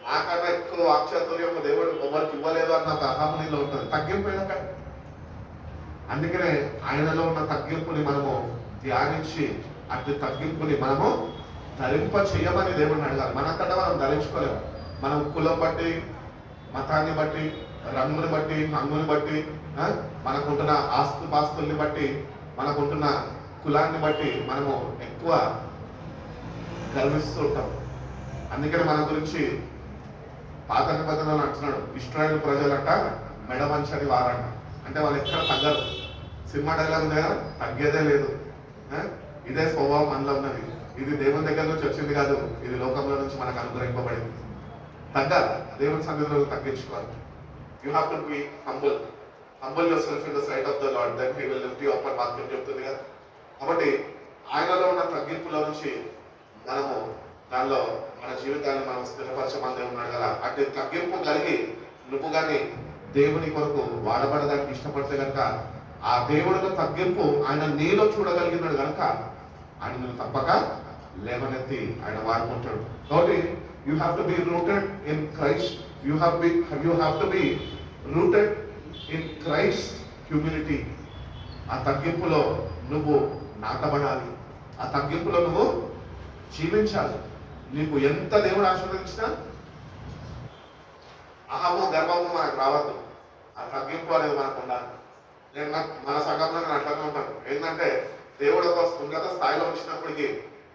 నాకన్నా ఎక్కువ వాక్చాతుర్యం దేవుడు ఎవరికి ఇవ్వలేదు అన్న ఒక అహామీలో ఉంటుంది. తగ్గింపు ఏదక. అందుకనే ఆయనలో ఉన్న తగ్గింపుని మనము ధ్యానించి అటు తగ్గింపుని మనము ధరింప చేయమని దేవుడిని అడగాలి. మనకంటే మనం ధరించుకోలేము. మనం కులం బట్టి, మతాన్ని బట్టి, రంగుని బట్టి, హంగుని బట్టి, మనకుంటున్న పాస్తుల్ని బట్టి, మనకుంటున్న కులాన్ని బట్టి మనము ఎక్కువ గర్విస్తూ ఉంటాం. అందుకని మన గురించి పాత నిబంధనలు అంటున్నాడు, ఇశ్రాయేలు ప్రజలంట మెడమంచని వారంట. అంటే వాళ్ళు ఎక్కడ తగ్గరు. సినిమా డైలాగ్ ఉంది కదా, తగ్గేదే లేదు. ఇదే స్వభావం మనలో ఉన్నది. ఇది దేవుని దగ్గర నుంచి వచ్చింది కాదు, ఇది లోకంలో నుంచి మనకు అనుగ్రహింపబడింది. తగ్గాలి, దేవుని సన్నిధిలో తగ్గించుకోవాలి. You have to be humble. Humble yourself in the sight of the Lord then he will lift you up అని వాక్యం చెప్తుంది కదా. కాబట్టి ఆయనలో ఉన్న తగ్గింపుల నుంచి మనము దానిలో మన జీవితాన్ని మనం స్థిరపరచమంది ఉన్నాడు కదా. అటు తగ్గింపు కలిగి నువ్వు కానీ దేవుని కొరకు వాడబడడానికి ఇష్టపడితే కనుక ఆ దేవుడిలో తగ్గింపు ఆయన నీలో చూడగలిగినాడు కనుక ఆయన నువ్వు తప్పక లేవనెత్తి ఆయన వాడుకుంటాడు. కాబట్టి you have to B rooted in Christ, you have to B rooted in Christ humility. ఆ తగ్గింపులో నువ్వు నాటబడాలి, ఆ తగ్గింపులో నువ్వు జీవించాలి. నీకు ఎంత దేవుడు ఆశీర్వదించినా అహము గర్వము మనకు రావద్దు, ఆ తగ్గింపు అనేది మనకు ఉండాలి. నేను మన సంఘంలో నేను అట్లాగే ఉంటాను. ఏంటంటే దేవుడు ఒక ఉన్నత స్థాయిలో వచ్చినప్పటికీ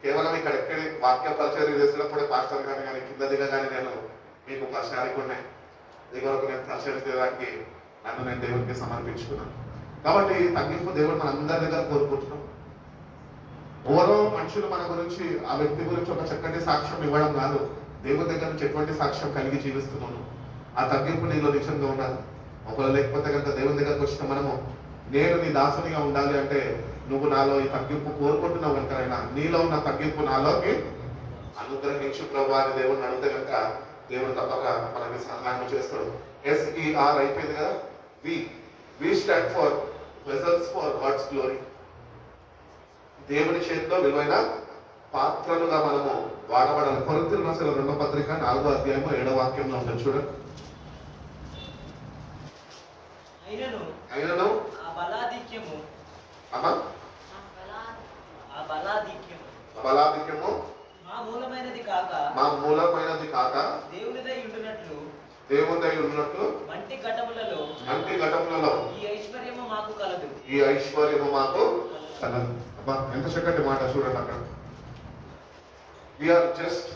కేవలం ఇక్కడ ఎక్కడి వాక్య పరిచయం చేసినప్పుడే పాస్టర్ కానీ కింద దిగగానే నేను మీకు పరిచయానికి ఉన్నాయి, దిగ వరకు నేను పరిచయం చేయడానికి నన్ను నేను దేవుడికి సమర్పించుకున్నాను. కాబట్టి తగ్గింపు దేవుడు మన అందరి దగ్గర కోరుకుంటున్నాం. ఎవరో మనుషులు మన గురించి ఆ వ్యక్తి గురించి ఒక చక్కటి సాక్ష్యం ఇవ్వడం కాదు, దేవుడి దగ్గర నుంచి ఎటువంటి సాక్ష్యం కలిగి జీవిస్తున్నాను. ఆ తగ్గింపు నీలో నిజంగా ఉండాలి. ఒకవేళ లేకపోతే కనుక దేవుని దగ్గరకు వచ్చిన మనము నేను నీ దాసునిగా ఉండాలి అంటే నువ్వు నాలో ఈ తగ్గింపు కోరుకుంటున్నావు కనుకైనా నీలో ఉన్న తగ్గింపు నాలోకి అనుగ్రహించు ప్రభు అని దేవుడిని అడిగితే కనుక దేవుడు తప్పక మనకి సహాయం చేస్తాడు. SER అయిపోయింది కదా. V stands for vessels for God's glory. దేవుని చేతిలో విలువైన పాత్రలుగా మనము వాడబడాలి. కొరింథీయులకు రాసిన 2వ పత్రిక 4వ అధ్యాయము 7వ వాక్యంలో ఉంటుంది చూడండి. అయినను ఆ బలాధిక్యము మా మూలమైనది కాక దేవునిదై ఉండునట్లు మంటి ఘటములలో ఈ ఐశ్వర్యము మాకు కలదు. అబ్బా, ఎంత చక్కటి మాట చూడండి అక్కడ. We are just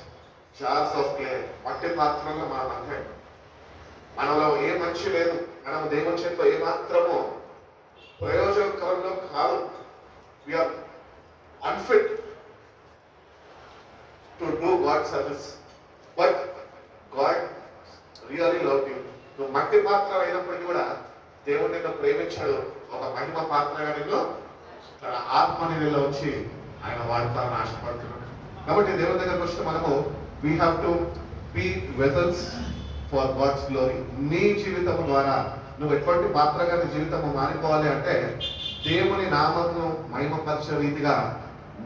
jars of clay, మట్టి పాత్రలో మనం అంతే. మనలో ఏ మనిషి లేదు, మనం దేవుని చేతిలో ఏ మాత్రము ప్రయోజనకరంగా కాదు. We are unfit to do God service, but God really love you. నువ్వు మట్టి పాత్ర అయినప్పటికీ కూడా దేవుడు నిన్ను ప్రేమించాడు, ఒక మహిమ పాత్రగా నిన్ను తన ఆత్మని నీలో వచ్చి ఆయన వాడతారని ఆశపడుతున్నాడు. కాబట్టి దేవుని దగ్గరకు వస్తే మనము we have to be vessels for God's glory. నీ జీవితం ద్వారా నువ్వు ఎటువంటి పాత్రగా నీ జీవితము మారిపోవాలి అంటే దేవుని నామమును మహిమపరిచే రీతిగా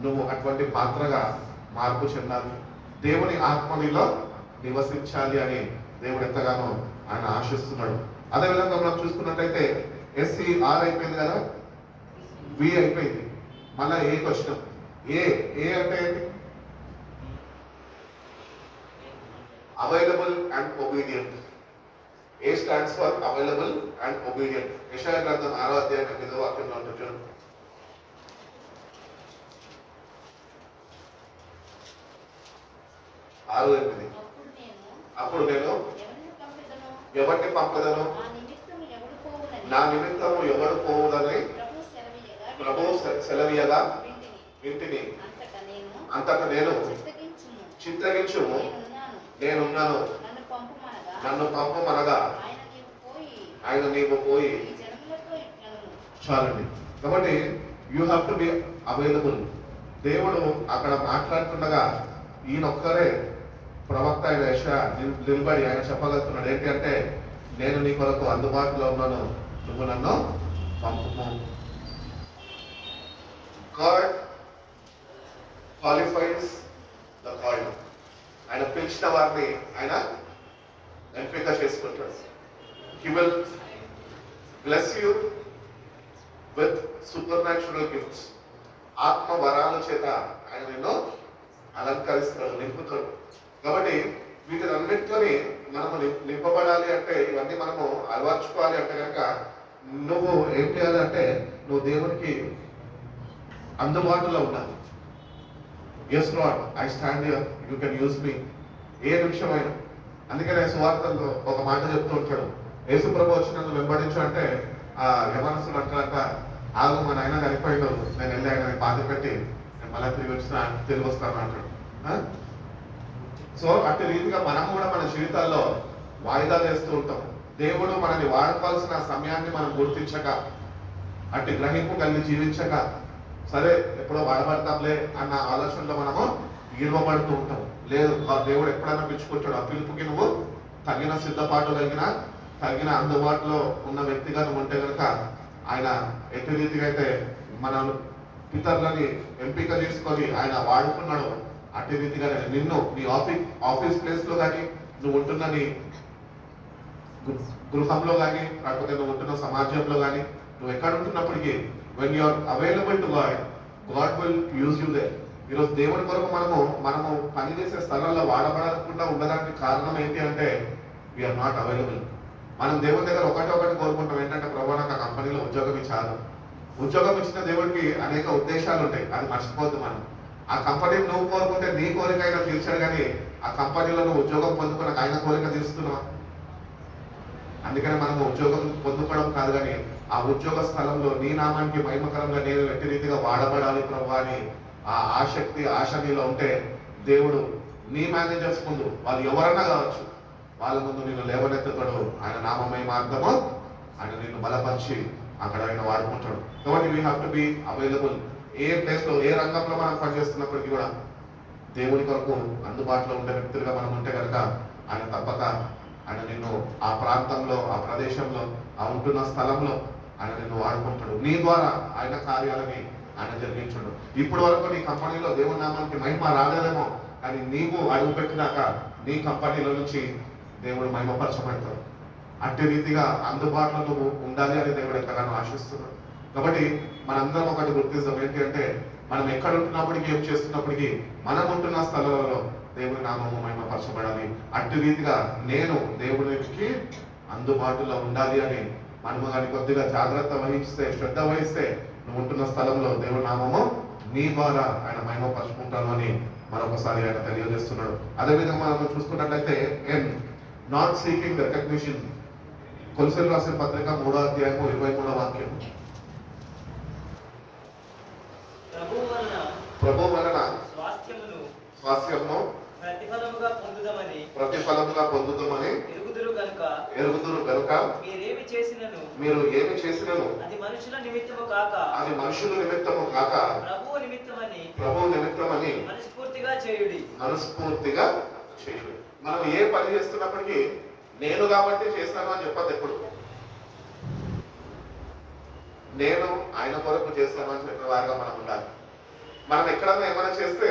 నువ్వు అటువంటి పాత్రగా మార్పు చెందాలి. దేవుని ఆత్మనిలో నివసించాలి అని దేవుడు ఎంతగానో ఆయన ఆశిస్తున్నాడు. అదేవిధంగా మనం చూసుకున్నట్టయితే SER అయిపోయింది కదా, V అయిపోయింది, మళ్ళా ఏకి వచ్చినాం. ఏ అంటే ఏంటి? Available and obedient. A stands for available and obedient. యెషయా గ్రంథం 6వ అధ్యాయం 8వ వాక్యంలో ఉంటుంది చూడండి. 6:8. అప్పుడు నేను ఎవరిని పంపదను, నా నిమిత్తము ఎవడు పోవుదని ప్రభు సెలవీయగా వింటిని. అంతట నేను చింతగించుము, నేనున్నాను, నన్ను పంపమనగా ఆయన నీవు పోయి. చాలండి. కాబట్టి you have to be available. దేవుడు అక్కడ మాట్లాడుతుండగా ఈయనొక్కరే ప్రవక్త అయిన యెషయా నిలబడి ఆయన చెప్పగలుగుతున్నాడు ఏంటి అంటే నేను నీ కొరకు అందుబాటులో ఉన్నాను, నువ్వు నన్ను పంపుము. God qualifies the called. ఆయన పిలిచిన వారిని ఆయన ఎంపిక చేసుకుంటాడు. He will bless you with super natural gifts. ఆత్మ వరాల చేత ఆయన నిన్ను అలంకరిస్తాడు, నింపుతాడు. కాబట్టి వీటిని అన్నిటితోని మనము నింపబడాలి అంటే ఇవన్నీ మనము అలవర్చుకోవాలి అంటే కనుక నువ్వు ఏం చేయాలి అంటే నువ్వు దేవునికి అందుబాటులో ఉండాలి. Yes Lord, I stand here, you can use me. ఏ నిమిషమైనా. అందుకనే సువార్తల్లో ఒక మాట చెప్తూ ఉంటాడు, యేసు ప్రభు వచ్చి నన్ను వెంబడించు అంటే ఆ యవనస్తులు అంటారంట, ఆగు మా నాయన చనిపోయాడు, నేను వెళ్ళి ఆయన పాతి పెట్టి నేను మళ్ళీ తిరిగి వస్తాను అంటాడు. సో అట్టి రీతిగా మనం కూడా మన జీవితాల్లో వాయిదాలు వేస్తూ ఉంటాం. దేవుడు మనల్ని వాడుకోవాల్సిన సమయాన్ని మనం గుర్తించక, అట్టి గ్రహింపు కలిగి జీవించక, సరే ఎప్పుడో వాడబడతాంలే అన్న ఆలోచనలో మనము ఈడవబడుతూ ఉంటాం. లేదు, ఆ దేవుడు ఎప్పుడైనా పిలుచుకుంటాడు. ఆ పిలుపుకి నువ్వు తగిన సిద్ధపాటు కలిగిన, తగిన అందుబాటులో ఉన్న వ్యక్తిగా నువ్వు ఉంటే కనుక ఆయన ఎట్టి రీతిగా అయితే మన పితరులని ఎంపిక చేసుకొని ఆయన వాడుకున్నాడు, అట్టి రీతిగానే నిన్ను నీ ఆఫీస్ ప్లేస్ లో కానీ, నువ్వు ఉంటున్న నీ గృహంలో కానీ, లేకపోతే నువ్వు ఉంటున్న సమాజంలో కానీ, నువ్వు ఎక్కడ ఉంటున్నప్పటికీ when you are available to God, God will use you there. ఈరోజు దేవుని కొరకు మనము పనిచేసే స్థలాల్లో వాడబడకుండా ఉండడానికి కారణం ఏంటి అంటే వీఆర్ నాట్ అవైలబుల్. మనం దేవుని దగ్గర ఒకటి కోరుకుంటాం, ఏంటంటే ప్రభు నాకు ఆ కంపెనీలో ఉద్యోగం ఇచ్చారు. ఉద్యోగం ఇచ్చిన దేవుడికి అనేక ఉద్దేశాలు ఉంటాయి, అది మర్చిపోద్దు మనం. ఆ కంపెనీని నువ్వు కోరుకుంటే నీ కోరిక అయినా తీర్చాడు, కానీ ఆ కంపెనీలో నువ్వు ఉద్యోగం పొందుకున్న ఆయన కోరిక తీరుస్తున్నావా? అందుకని మనము ఉద్యోగం పొందుకోవడం కాదు, కానీ ఆ ఉద్యోగ స్థలంలో నీ నామానికి మహిమకరంగా నేను ఎట్టి రీతిగా వాడబడాలి ప్రభు అని ఆ ఆసక్తి, ఆశ నీలో ఉంటే దేవుడు నీ మేనేజర్స్ ముందు, వాళ్ళు ఎవరన్నా కావచ్చు, వాళ్ళ ముందు నిన్ను లేవనెత్తుతాడు. ఆయన నామమయ మార్గము ఆయన నిన్ను బలపరిచి అక్కడ ఆయన వాడుకుంటాడు. కాబట్టి we have to be available. ఏ ప్లేస్లో, ఏ రంగంలో మనం పనిచేస్తున్నప్పటికీ కూడా దేవుని కొరకు అందుబాటులో ఉండే వ్యక్తులుగా మనం ఉంటే కనుక ఆయన తప్పక ఆయన నిన్ను ఆ ప్రాంతంలో, ఆ ప్రదేశంలో, ఆ ఉంటున్న స్థలంలో ఆయన నిన్ను వాడుకుంటాడు. నీ ద్వారా ఆయన కార్యాలని ఆయన జరిగించాడు. ఇప్పటి వరకు నీ కంపెనీలో దేవుని నామానికి మహిమ రాలేదేమో, కానీ నీవు అడుగు పెట్టినాక నీ కంపెనీలో నుంచి దేవుడు మహిమపరచబడతాడు. అట్టి రీతిగా అందుబాటులో నువ్వు ఉండాలి అని దేవుడు ఎంతగానో ఆశిస్తున్నాడు. కాబట్టి మనందరం ఒకటి గుర్తిస్తాం, ఏంటి అంటే మనం ఎక్కడ ఉంటున్నప్పటికీ, ఏం చేస్తున్నప్పటికీ, మనం ఉంటున్న స్థలాలలో దేవుని నామము మహిమపరచబడాలి. అట్టి రీతిగా నేను దేవునికి అందుబాటులో ఉండాలి అని మనము కానీ కొద్దిగా జాగ్రత్త వహిస్తే, శ్రద్ధ వహిస్తే, నువ్వు ఉంటున్న స్థలంలో దేవుని నామము నీ ద్వారా ఆయన మహిమపరచుకుంటాను అని మరొకసారి ఆయన తెలియజేస్తున్నాడు. అదేవిధంగా మనం చూసుకున్నట్లయితే నాట్ సీకింగ్ రికగ్నిషన్, కొలసీయులకు రాసిన పత్రిక 3వ అధ్యాయము 23వ వాక్యం. ప్రభు వలన స్వాస్థ్యమును ప్రతిఫలముగా పొందుదామని ఎరుగుదురు గనుక మీరు ఏమి చేసినను అది మనుషుల నిమిత్తము కాక ప్రభువు నిమిత్తమని మనస్ఫూర్తిగా చేయుడి. మనం ఏ పని చేస్తున్నప్పటికీ నేను కాబట్టి చేస్తాను అని చెప్పదు. ఎప్పుడు నేను ఆయన కొరకు చేస్తాను అని చెప్పే వారిగా మనం ఉండాలి. మనం ఎక్కడన్నా ఏమైనా చేస్తే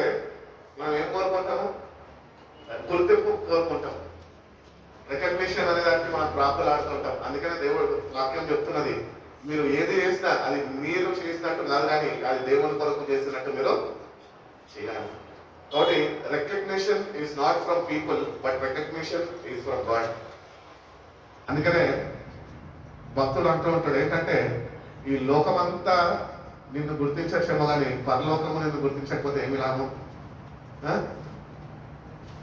మనం ఏం కోరుకుంటాము? గుర్తింపు కోరుకుంటాం. రికగ్నిషన్ అనే దానికి మనం ప్రాప్తులు ఆడుతుంటాం. అందుకనే దేవుడు వాక్యం చెప్తున్నది, మీరు ఏది చేసినా అది మీరు చేసినట్టు కాదు, కానీ అది దేవుని కొరకు చేసినట్టు మీరు చేయాలి. కాబట్టి recognition is not from people, but recognition is from God. అందుకనే భక్తుడు అంటూ ఉంటాడు, ఏంటంటే ఈ లోకమంతా నిన్ను గుర్తించచ్చేమో కానీ పరలోకము నిన్ను గుర్తించకపోతే ఏమి లాభం?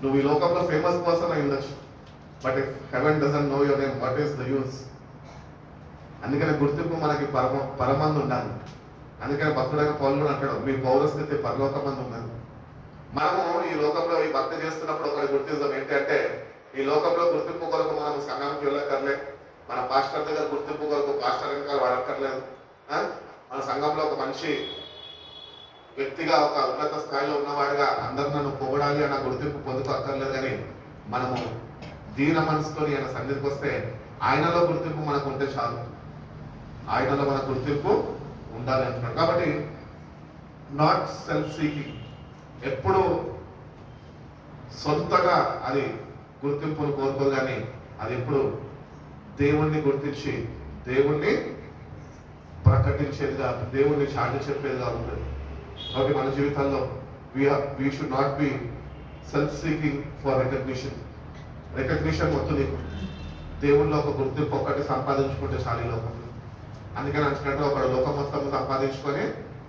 నువ్వు ఈ లోకంలో ఫేమస్ పర్సన్ అయి ఉండొచ్చు, but if heaven doesn't know your name, what is the use? అందుకనే గుర్తింపు మనకి పరమందు ఉండాలి. అందుకని భక్తుడైన పౌలుడు అంటాడు, మీ పౌరస్థితి పరలోకమందు ఉన్నది. మనము ఈ లోకంలో ఈ భక్తి చేస్తున్నప్పుడు ఒకటి గుర్తిస్తాం, ఏంటంటే ఈ లోకంలో గుర్తింపు కొరకు మనం సంఘానికి వెళ్ళక్కర్లే, మన పాస్టర్ దగ్గర గుర్తింపు కొరకు పాస్టర్ వెనకాల వాడక్కర్లేదు. మన సంఘంలో ఒక మనిషి వ్యక్తిగా, ఒక ఉన్నత స్థాయిలో ఉన్నవాడిగా అందరు నన్ను పొగడాలి అన్న గుర్తింపు పొందుకోక్కర్లేదు. కానీ మనము దీన మనసుతో ఆయన సన్నిధికి వస్తే ఆయనలో గుర్తింపు మనకు ఉంటే చాలు. ఆయనలో మన గుర్తింపు ఉండాలి అంటున్నాడు. కాబట్టి నాట్ సెల్ఫ్ సీకింగ్, ఎప్పుడు సొంతగా అది గుర్తింపును కోరుకోదు, కానీ అది ఎప్పుడు దేవుణ్ణి గుర్తించి దేవుణ్ణి ప్రకటించేదిగా, దేవుణ్ణి చాటి చెప్పేదిగా ఉంటుంది. కాబట్టి మన జీవితాల్లో we should not be self seeking for recognition. Recognition వద్దు నీకు, దేవుళ్ళలో ఒక గుర్తింపు ఒక్కటి సంపాదించుకుంటే చాలు లోకంలో. అందుకని అంటున్నట్టు ఒకడు లోకం మొత్తం సంపాదించుకొని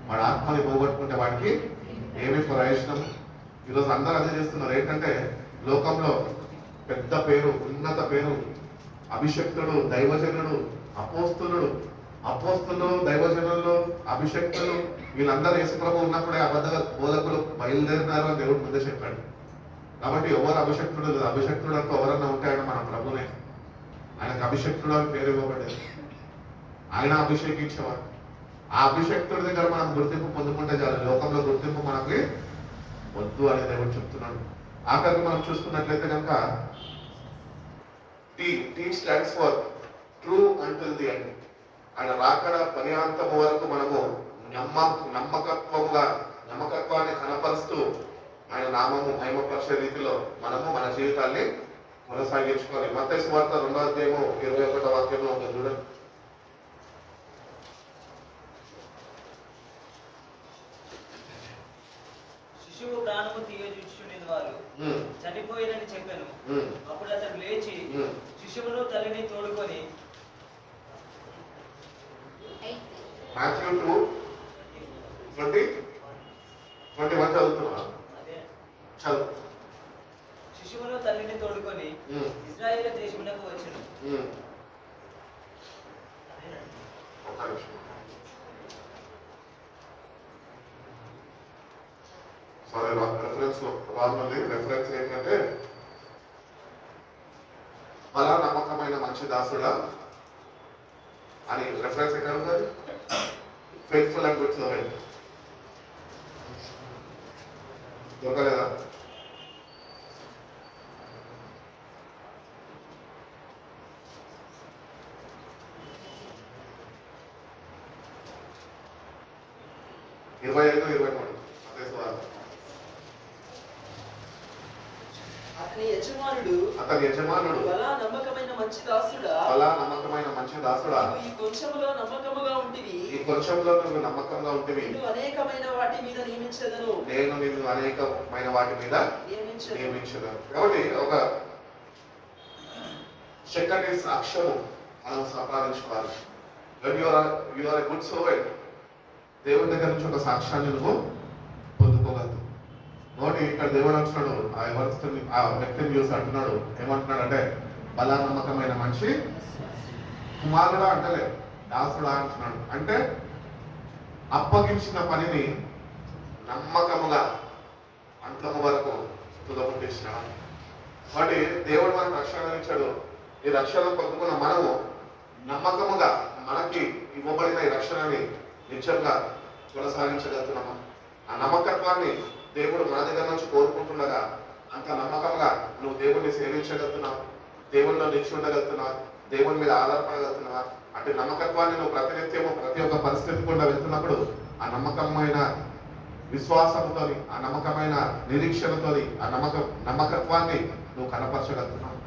వాడు ఆత్మని పోగొట్టుకుంటే వాడికి ఏమీ ప్రయోజనం? ఈరోజు అందరూ అదే చేస్తున్నారు. ఏంటంటే లోకంలో పెద్ద పేరు, ఉన్నత పేరు, అభిషక్తుడు, దైవజనుడు, అపోస్తులు, దైవజనులు, అభిషక్తులు, వీళ్ళందరూ యేసుప్రభు ఉన్నప్పుడే అబద్ధ బోధకులు బయలుదేరినారు అని దేవుడు ముందే చెప్పాడు. కాబట్టి ఎవరు అభిషక్తుడు అంటే ఎవరన్నా ఉంటే ఆయన మన ప్రభునే. ఆయనకు అభిషక్తుడు అని పేరు ఇవ్వబడేది. ఆయన అభిషేకించేవాడు. ఆ అభిషక్తుడి దగ్గర మనం గుర్తింపు పొందుకుంటే చాలు, లోకంలో గుర్తింపు మనకి వద్దు అని దేవుడు చెప్తున్నాడు. ఆఖరికి మనం చూసుకున్నట్లయితే కనుక tea stands for true until the end. ఆయన రాకడ పర్యాంతము వరకు మనము నమ్మకత్వాన్ని కనపరుస్తూ ఆయన నామము మహిమపరిచే రీతిలో మనము మన జీవితాన్ని కొనసాగించుకోవాలి. మత్తయి సువార్త 2వ అధ్యాయము 21వ వాక్యంలో ఉంటుంది చూడండి. శిశువు ప్రాణము తీయజూచుచుండిన వారు చనిపోయినని చెప్పాను. అప్పుడు అతడు లేచి శిశువును తల్లిని తోడుకొని మాథ్యూ 2:21 చదువుతున్నా. అదే చదువు. శిశువును తల్లిని తోడుకొని ఇశ్రాయేలు దేశమునకు వచ్చెను. ఒక్క నిమిషం. సారీ, రెఫరెన్స్ బాగుంది. రెఫరెన్స్ ఏంటంటే అలా నమ్మకమైన మంచి దాసుడా అని రెఫరెన్స్ ఎక్కడ ఉంది? Faithful and good servant. దొరకలేదా? ఇరవై 23 అదే సువార్త. అతని యజమానుడు అతని యజమానుడు బలా నమ్మకమైన మంచి దాసుడా, అలా నమ్మకమైన మంచి దాసుడా, నీవు ఈ కొంచెములో నమ్మకముగా ఉంటివి, ఈ కొంచెంలో నువ్వు నమ్మకంగా ఉంటివి, నిన్ను అనేకమైన వాటి మీద నియమించెదను. నేను నిన్ను అనేకమైన వాటి మీద నియమించను. కాబట్టి ఒక చక్కటి సాక్ష్యము మనం సంపాదించుకోవాలి. You are a good servant. దేవుని దగ్గర నుంచి ఒక సాక్ష్యాన్ని నువ్వు పొందుకోగలదు. కాబట్టి ఇక్కడ దేవుడు అంటున్నాడు, ఆ వ్యక్తిని చూసి అంటున్నాడు, ఏమంటున్నాడు అంటే బలా నమ్మకమైన మనిషి కుమారుడా అంటలే, దాసుడా అంటున్నాడు. అంటే అప్పగించిన పనిని నమ్మకముగా అంతము వరకు తుదముట్టించినాడు. కాబట్టి దేవుడు మనకు రక్షణ ఇచ్చాడు. ఈ రక్షణ పొందుకున్న మనము నమ్మకముగా మనకి ఇవ్వబడిన ఈ రక్షణని నిత్యంగా కొనసాగించగలుగుతున్నాము. ఆ నమ్మకత్వాన్ని దేవుడు మన దగ్గర నుంచి కోరుకుంటుండగా అంత నమ్మకంగా నువ్వు దేవుణ్ణి సేవించగలుగుతున్నావు, దేవుణ్ణిలో నిలిచి ఉండగలుగుతున్నావు, దేవుని మీద ఆధారపడగలుగుతున్నావా? అంటే నమ్మకత్వాన్ని నువ్వు ప్రతినిత్యము ప్రతి ఒక్క పరిస్థితి కూడా వెళ్తున్నప్పుడు ఆ నమ్మకమైన విశ్వాసంతో, ఆ నమ్మకమైన నిరీక్షణతో, ఆ నమ్మకత్వాన్ని నువ్వు కనపరచగలుగుతున్నావు.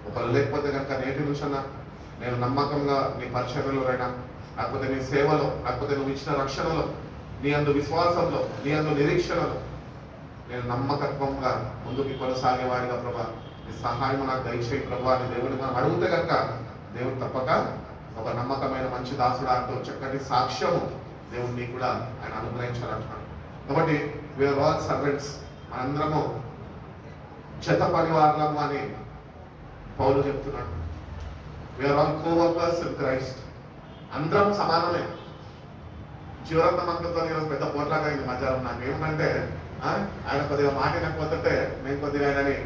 ఒకరు లేకపోతే కనుక నేటి నుంచన్నా నేను నమ్మకంగా నీ పరిచర్యలో అయినా, లేకపోతే నీ సేవలో, లేకపోతే నువ్వు ఇచ్చిన రక్షణలో, నీ అందు విశ్వాసంలో, నీ అందు నిరీక్షణలో నేను నమ్మకత్వంగా ముందుకు కొనసాగేవాడిగా ప్రభా నీ సహాయం నాకు దయచేయి ప్రభా అని దేవుని మనం అడిగితే కనుక దేవుడు తప్పక ఒక నమ్మకమైన మంచి దాసుడా అంటూ చక్కటి సాక్ష్యము దేవుడు నీకు కూడా ఆయన అనుగ్రహించాలంటున్నాడు. కాబట్టి వీఆర్ ఆల్ సర్వెంట్స్. మనందరము చెత్త పనివారులము అని పౌలు చెప్తున్నాడు. We are all coworkers in Christ. అందరం సమానమే. జీవరత్నమంతో ఈరోజు పెద్ద పోట్లాగా అయింది మధ్యాహ్నం. నాకు ఏమంటే ఆయన కొద్దిగా మాట వినకపోతుంటే నేను కొద్దిగా ఆయనని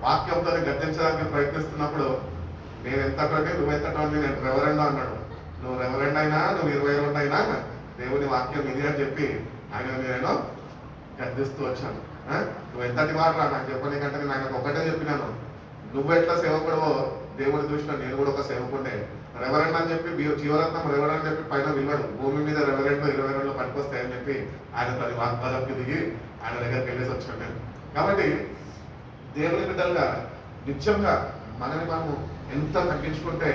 వాక్యంతో గద్దించడానికి ప్రయత్నిస్తున్నప్పుడు నేను ఎంతటోటి నువ్వు ఎంతటోటి, నేను రెవరెండ్ అన్నాడు. నువ్వు రెవరెండ్ అయినా నువ్వు 22 అయినా దేవుని వాక్యం ఇది అని చెప్పి ఆయన నేను గద్దిస్తూ వచ్చాను. నువ్వు ఎంతటి మాట రా నాకు చెప్పనీకంటే నేను ఆయనకు ఒకటే చెప్పినాను, నువ్వు ఎట్లా సేవకుడవో దేవుడి దృష్టిలో నేను కూడా ఒక సేవకుండే. రెవరెండ్ అని చెప్పి జీవరత్నం రెవరెండ్ అని చెప్పి పైన విలువడు, భూమి మీద రెవరెండ్ 22 పనికొస్తాయని చెప్పి ఆయన అది వాగ్దాలకు దిగి ఆయన దగ్గరికి వెళ్ళేసి వచ్చాను నేను. కాబట్టి దేవుని బిడ్డలుగా నిత్యంగా మనని మనము ఎంత తగ్గించుకుంటే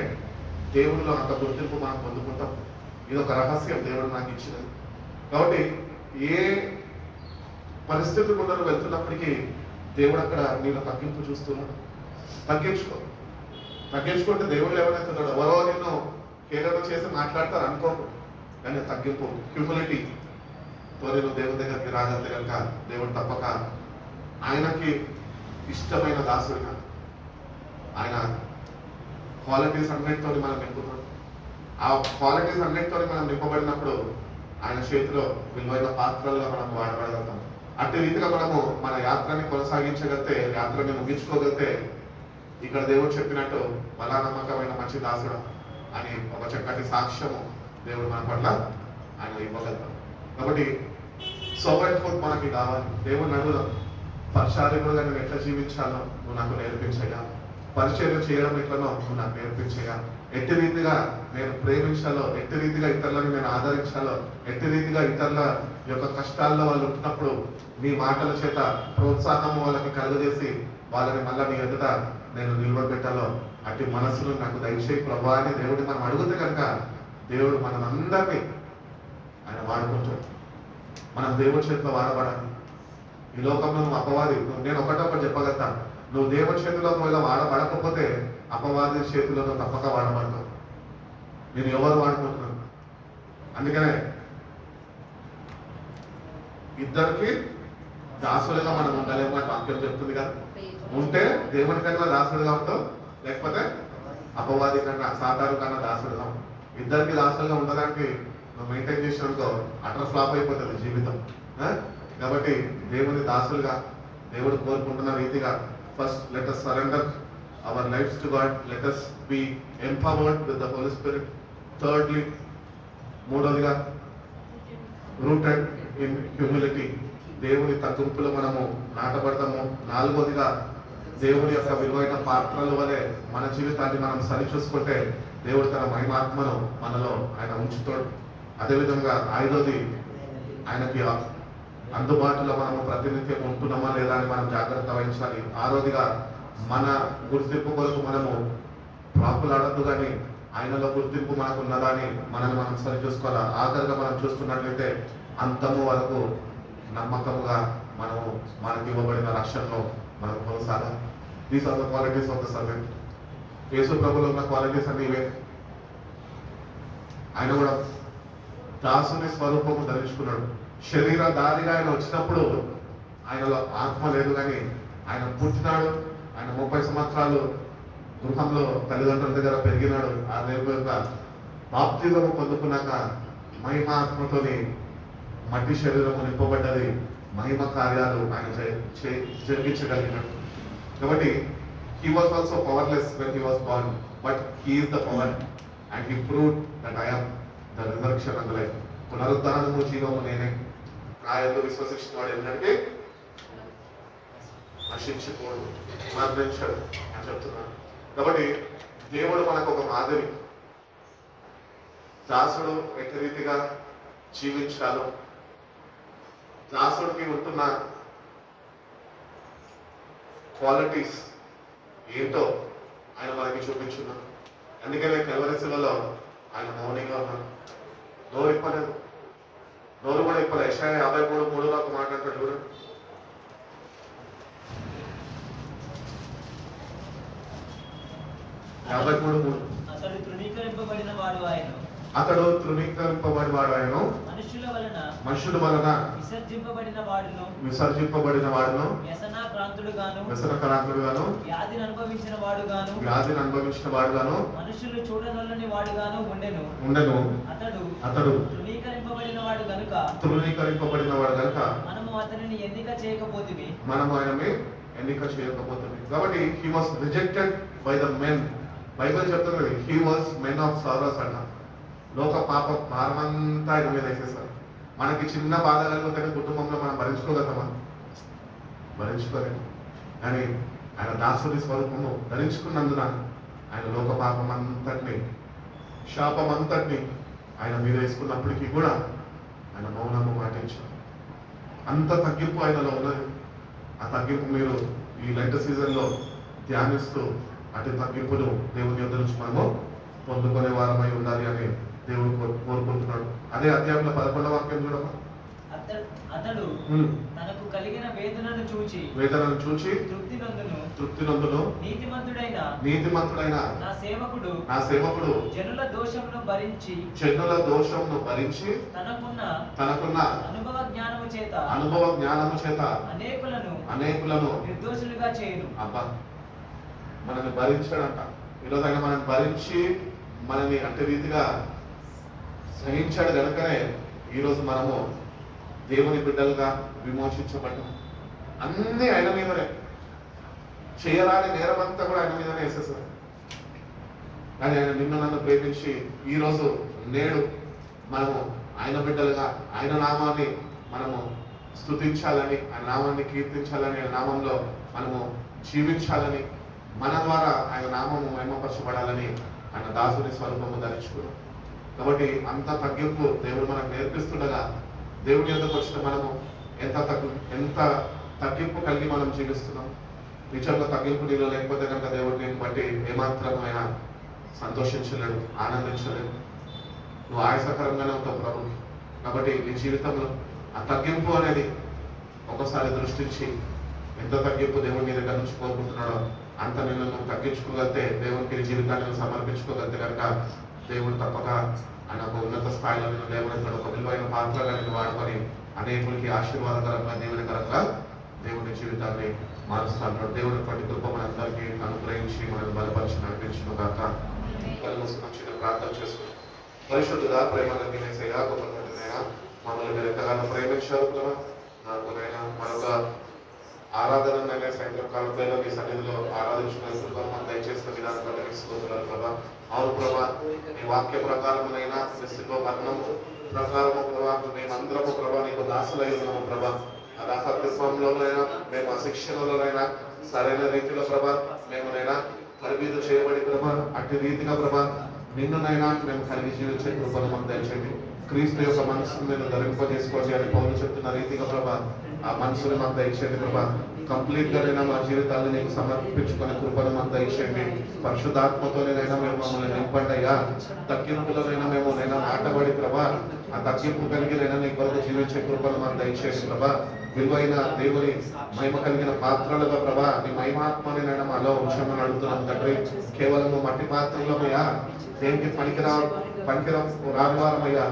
దేవుడిలో అంత గుర్తింపు మనం పొందుకుంటాం. ఇది ఒక రహస్యం దేవుడు నాకు ఇచ్చినది. కాబట్టి ఏ పరిస్థితి కూడా నువ్వు వెళ్తున్నప్పటికీ దేవుడు అక్కడ నీలో తగ్గింపు చూస్తున్నాడు. తగ్గించుకుంటే దేవుడు ఎవరైతున్నాడు, ఎవరో నిన్ను కేరళ చేసి మాట్లాడతారు అనుకోకు, కానీ తగ్గింపు హ్యూమిలిటీ తో నువ్వు దేవుని దగ్గరికి రాగలితే కనుక దేవుడు తప్పక ఆయనకి ఇష్టమైన దాసుడిగా ఆయన క్వాలిటీస్ అన్నిటితో మనం నింపుతాడు. ఆ క్వాలిటీస్ అన్నిటితో మనం నింపబడినప్పుడు ఆయన చేతిలో విలువైన పాత్రలుగా మనం వాడబడగలుగుతాం. అట్టి రీతిగా మనము మన యాత్రని కొనసాగించగలిగితే, యాత్రని ముగించుకోగలిగితే ఇక్కడ దేవుడు చెప్పినట్టు బలా నమ్మకమైన మంచి దాసుడు అని ఒక చక్కటి సాక్ష్యము దేవుడు మన పట్ల ఆయన ఇవ్వగలుగుతాం. కాబట్టి సర్వెంట్ హుడ్ మనకి కావాలి. దేవుడిని అడుగుదాం, పరిచారకుడుగా నేను ఎట్లా జీవించాలో నువ్వు నాకు నేర్పించగా, పరిచర్య చేయడం ఎట్లనో నువ్వు నాకు నేర్పించగా, ఎట్టి రీతిగా నేను ప్రేమించాలో, ఎట్టి రీతిగా ఇతరులను నేను ఆదరించాలో, ఎట్టి రీతిగా ఇతరుల యొక్క కష్టాల్లో వాళ్ళు ఉంటున్నప్పుడు నీ మాటల చేత ప్రోత్సాహం వాళ్ళకి కలుగజేసి వాళ్ళని మళ్ళీ నీ ఎదుట నేను నిలవబెట్టాలో అట్టి మనస్సును నాకు దయచేయి ప్రభా అని దేవుడిని మనం అడిగితే కనుక దేవుడు మనందరినీ ఆయన వాడుకుంటాడు. మనం దేవుడి చేతిలో వాడబడాలి. ఈ లోకంలో నువ్వు అపవాది, నేను ఒకటొకటి చెప్పగలుగుతా, నువ్వు దేవుడి చేతిలో ఇలా వాడబడకపోతే అపవాది చేతిలో నువ్వు తప్పక వాడబడతావు. నేను ఎవరు వాడుకుంటున్నాను? అందుకనే ఇద్దరికి దాసులుగా మనం ఉండాలేమో అని వాక్యం చెప్తుంది కదా. ఉంటే దేవుని కన్నా దాసుడుగా ఉంటావు, లేకపోతే అపవాది కన్నా సాతాను కన్నా దాసుడుగా ఉంటావు. ఇద్దరికి దాసులుగా ఉండడానికి నువ్వు మెయింటైన్ చేసినట్టుకో అటర్ ఫ్లాప్ అయిపోతుంది జీవితం. కాబట్టి దేవుని దాసులుగా దేవుడు కోరుకుంటున్న రీతిగా first let us surrender our lifes to God, let us be empowered with the Holy Spirit. Thirdly, మూడోదిగా రూటెడ్ ఇన్ హ్యూమిలిటీ, దేవుని తగ్గింపులో మనము నాటబడతాము. నాలుగోదిగా దేవుని యొక్క విలువైన పాత్రల వలె మన జీవితాన్ని మనం సరిచూసుకుంటే దేవుడు తన మహిమాత్మను మనలో ఆయన ఉంచుతాడు. అదేవిధంగా ఐదోది, ఆయనకి అందుబాటులో మనము ప్రతినిత్యం ఉంటున్నామా లేదా అని మనం జాగ్రత్త వహించాలి. ఆరోదిగా మన గుర్తింపు కొరకు మనము ప్రాకులాడద్దు, కానీ ఆయనలో గుర్తింపు మనకు ఉన్నదా అని మనల్ని మనం సరి చూసుకోవాలి. ఆఖరిగా మనం చూసుకున్నట్లయితే అంతము వరకు నమ్మకముగా మనము మనకి ఇవ్వబడిన రక్షణలో మనం కొనసాగాలి. These are the qualities of the servant. Yesu ప్రభులో ఉన్న క్వాలిటీస్ అన్ని ఇవే. ఆయన కూడా దాసుని స్వరూపము ధరించుకున్నాడు. శరీరధారిగా ఆయన వచ్చినప్పుడు ఆయనలో ఆత్మ లేదు, కానీ ఆయన పుట్టినాడు. ఆయన 30 సంవత్సరాలు గృహంలో తల్లిదండ్రుల దగ్గర పెరిగినాడు. ఆ దేవుని యొక్క బాప్తిజము పొందుకున్నాక మహిమాత్మతోని మట్టి శరీరము నింపబడ్డది. మహిమ కార్యాలు ఆయన జరిగించగలిగినాడు. కాబట్టి he was also powerless when he was born, but he is the power and he proved that I am the resurrection and the life. పునరుద్ధానము జీవము నేనే. రాయల్లో విశ్వసించిన వాడు ఏంటంటే నశించిపోడు, మరణించాడు అని చెప్తున్నాడు. కాబట్టి దేవుడు మనకు ఒక మాదిరి. దాసుడు ఎట్టి రీతిగా జీవించాలో, దాసుడికి ఉంటున్న క్వాలిటీస్ ఏంటో ఆయన మనకి చూపించున్నాడు. అందుకనే కల్వరి శిలలో ఆయన మౌనంగా ఉన్నాడు, నోరు ఇప్పలేదు. నోరు కూడా ఇప్పలేదు. యెషయా 53:3 ఒక మాట అంటాడు చూడండి. అతడు తృణీకరింపబడిన వాడు ఆయన, మనుషుల వలన విసర్జింపబడిన వాడును, వ్యసనక్రాంతుడుగాను, వ్యాధిని అనుభవించిన వాడుగాను, మనుషులు చూడనొల్లని వాడుగాను ఉండెను. అతడు తృణీకరింపబడిన వాడు గనుక మనము అతనిని ఎన్నిక చేయకపోతిమి. కాబట్టి he was rejected by the men. Bible చెప్తున్నది he was men of sorrows అన్న. లోక పాప భారమంతా ఆయన మీద వేసేసారు. మనకి చిన్న బాధ కలిగితే కుటుంబంలో మనం భరించుకోగలమా? భరించుకోలేము. కానీ ఆయన దాసుడి స్వరూపము ధరించుకున్నందున ఆయన లోక పాపం అంతటిని, శాపం అంతటిని ఆయన మీద వేసుకున్నప్పటికీ కూడా ఆయన మౌనము పాటించారు. అంత తగ్గింపు ఆయనలో ఉన్నది. ఆ తగ్గింపు మీరు ఈ లెంట్ సీజన్లో ధ్యానిస్తూ అటు తగ్గింపును దేవుని యొద్ద నుంచి మనము పొందుకునే వారమై ఉండాలి అని దేవుడు కోరుకుంటున్నాడు. అదే అధ్యాయంలో 11వ వాక్యం చూడమ్మా. అతడు తనకు కలిగిన వేదనను చూచి తృప్తి నందును. నీతిమంతుడైన నా సేవకుడు జనుల దోషమును భరించి తనకున్న అనుభవ జ్ఞానము చేత అనేకులను నిర్దోషులుగా చేయును. అబ్బా, మనల్ని భరించాడంట. ఈరోజు ఆయన మనల్ని భరించి మనల్ని అట్టి రీతిగా సహించాడు కనుకనే ఈరోజు మనము దేవుని బిడ్డలుగా విమోచించబడ్డాం. అన్ని ఆయన మీదనే. చేయరాని నేరమంతా కూడా ఆయన మీదనే వేసేసారు. కానీ ఆయన నిన్ను నన్ను ప్రేమించి ఈరోజు నేడు మనము ఆయన బిడ్డలుగా ఆయన నామాన్ని మనము స్తుతించాలని, ఆయన నామాన్ని కీర్తించాలని, ఆయన నామంలో మనము జీవించాలని, మన ద్వారా ఆయన నామము మహిమపరచబడాలని ఆయన దాసుని స్వరూపము ధరించుకున్నాం. కాబట్టి అంత తగ్గింపు దేవుడు మనకు నేర్పిస్తుండగా దేవుని యొద్దకు వచ్చిన మనము ఎంత తగ్గింపు కలిగి మనం జీవిస్తున్నాం. నిజంగా తగ్గింపు నీలో లేకపోతే కనుక దేవుడు నేను బట్టి ఏమాత్రం ఆయన సంతోషించలేడు, ఆనందించలేడు. నువ్వు ఆయాసకరంగానే ఉంటావు ప్రభు. కాబట్టి నీ జీవితంలో ఆ తగ్గింపు అనేది ఒకసారి దృష్టించి ఎంత తగ్గింపు దేవుడు నీ దగ్గర నుంచి కోరుకుంటున్నాడో అంత నిన్ను నువ్వు తగ్గించుకోగలితే, దేవునికి నీ జీవితాన్ని సమర్పించుకోగలితే కనుక దేవుడు తప్పక ఆయన ఒక ఉన్నత స్థాయిలో నేను లేవనెత్తాడు. ఒక విలువైన పాత్రగా నేను వాడుకొని అనేకులకి ఆశీర్వాదకరంగా దేవునికరంగా దేవుని జీవితాన్ని మారుస్తాడు. దేవుని పట్టి కృప మనందరికీ అనుగ్రహించి మనల్ని బలపరిచి నడిపించిన కాక చిన్న ప్రార్థన చేసుకుని పరిశుద్ధుడా ప్రేమ కలిగినైనా గొప్పనైనా మమ్మల్ని మీరు ఎంతగానో ప్రేమించారు కదా. నాకునైనా మరొక ఆరాధనైనా సాయంత్రకాలంలో మీ సన్నిధిలో ఆరాధించుకున్న మనం దయచేసిన విధానం కలిగిస్తున్నారు ప్రభా. అవును ప్రభా, మీ వాక్య ప్రకారమునైనా నిశ్చిత వర్ణము ప్రకారము ప్రభా మేమందరము ప్రభా నీకు దాసులై ఉన్నాము ప్రభా. ఆ దాసత్వంలోనైనా మేము ఆ శిక్షణలోనైనా సరైన రీతిలో ప్రభా మేమునైనా తరబీదు చేయబడి ప్రభా అట్టి రీతిగా ప్రభా నిన్నునైనా మేము కలిగి జీవించే కృపను మాకు దయచేయండి. క్రీస్తు యొక్క మనసును మీరు ధరింపజేసుకోండి అని పౌరులు చెప్తున్న రీతిగా ప్రభా ఆ మనసుని మాకు దయచేయండి ప్రభా. కంప్లీట్ గానైనా మా జీవితాన్ని నీకు సమర్పించుకునే కృపను మాకు దయచేయండి. పరిశుద్ధాత్మతోనైనా మేము మమ్మల్ని నింపండి అయ్యా. తగ్గింపులోనైనా మేము నైనా మాటబడి ప్రభా ఆ తగ్గింపు కలిగినైనా నీ కొరకు జీవించే కృపను మాకు దయచేయండి ప్రభా. విలువైన దేవుని మహిమ కలిగిన పాత్రలుగా ప్రభా నీ మహిమాత్మని నైనా మాలో ఉంచమని అడుగుతున్నాం తండ్రి. కేవలం మట్టి పాత్రలో అయ్యా దేనికి రాని వారమయ్యా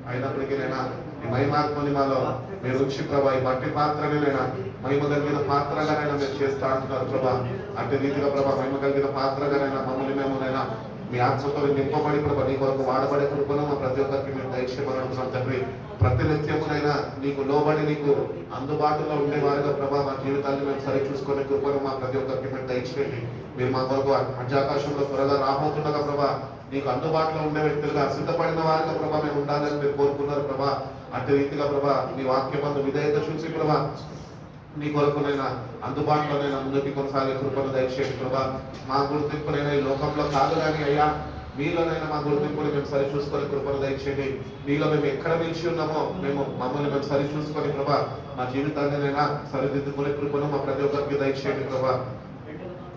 అయినప్పటికీ నైనా ఈ మహిమాత్మని మాలో మీరు ఉంచి ప్రభా ఈ మట్టి పాత్రనైనా మహిమ కలిగిన పాత్రగానైనా మీరు చేస్తా అంటున్నారు ప్రభా. అట్టి రీతిగా ప్రభా మహిమ కలిగిన పాత్రగానైనా మమ్మల్ని మేమునైనా మీ ఆత్మతో నింపబడి ప్రభా నీ కొరకు వాడబడే కృపను మా ప్రతి ఒక్కరికి మేము దయచేయమని అడుగుతున్నాం తండ్రి. ప్రతి నిత్యమునైనా నీకు లోబడి నీకు అందుబాటులో ఉండేవారుగా ప్రభా మా జీవితాన్ని మేము సరి చూసుకునే కృపను మా ప్రతి ఒక్కరికి మేము దయచేయండి. మీరు మా కొరకు మధ్యాకాశంలో త్వరగా రాబోతుండగా ప్రభా నీకు అందుబాటులో ఉండే వ్యక్తులుగా సిద్ధపడిన వారిగా ప్రభా మేము ఉండాలని మీరు కోరుకున్నారు ప్రభా. అట్టి రీతిగా ప్రభా నీ వాక్యమందు విధేయత చూసి ప్రభా నీ కొరకునైనా అందుబాటులోనైనా ముందుకి కొనసాగే కృపను దయచేయండి ప్రభా. మా గుర్తింపునైనా ఈ లోకంలో కాదు కానీ అయ్యా మీలోనైనా మా గుర్తింపుని మేము సరి చూసుకొని కృపను దయచేయండి. మీలో మేము ఎక్కడ నిలిచి ఉన్నామో మమ్మల్ని మేము సరి చూసుకొని ప్రభా మా జీవితాన్నినైనా సరిదిద్దుకునే కృపను మా ప్రతి ఒక్కరికి దయచేయండి ప్రభా.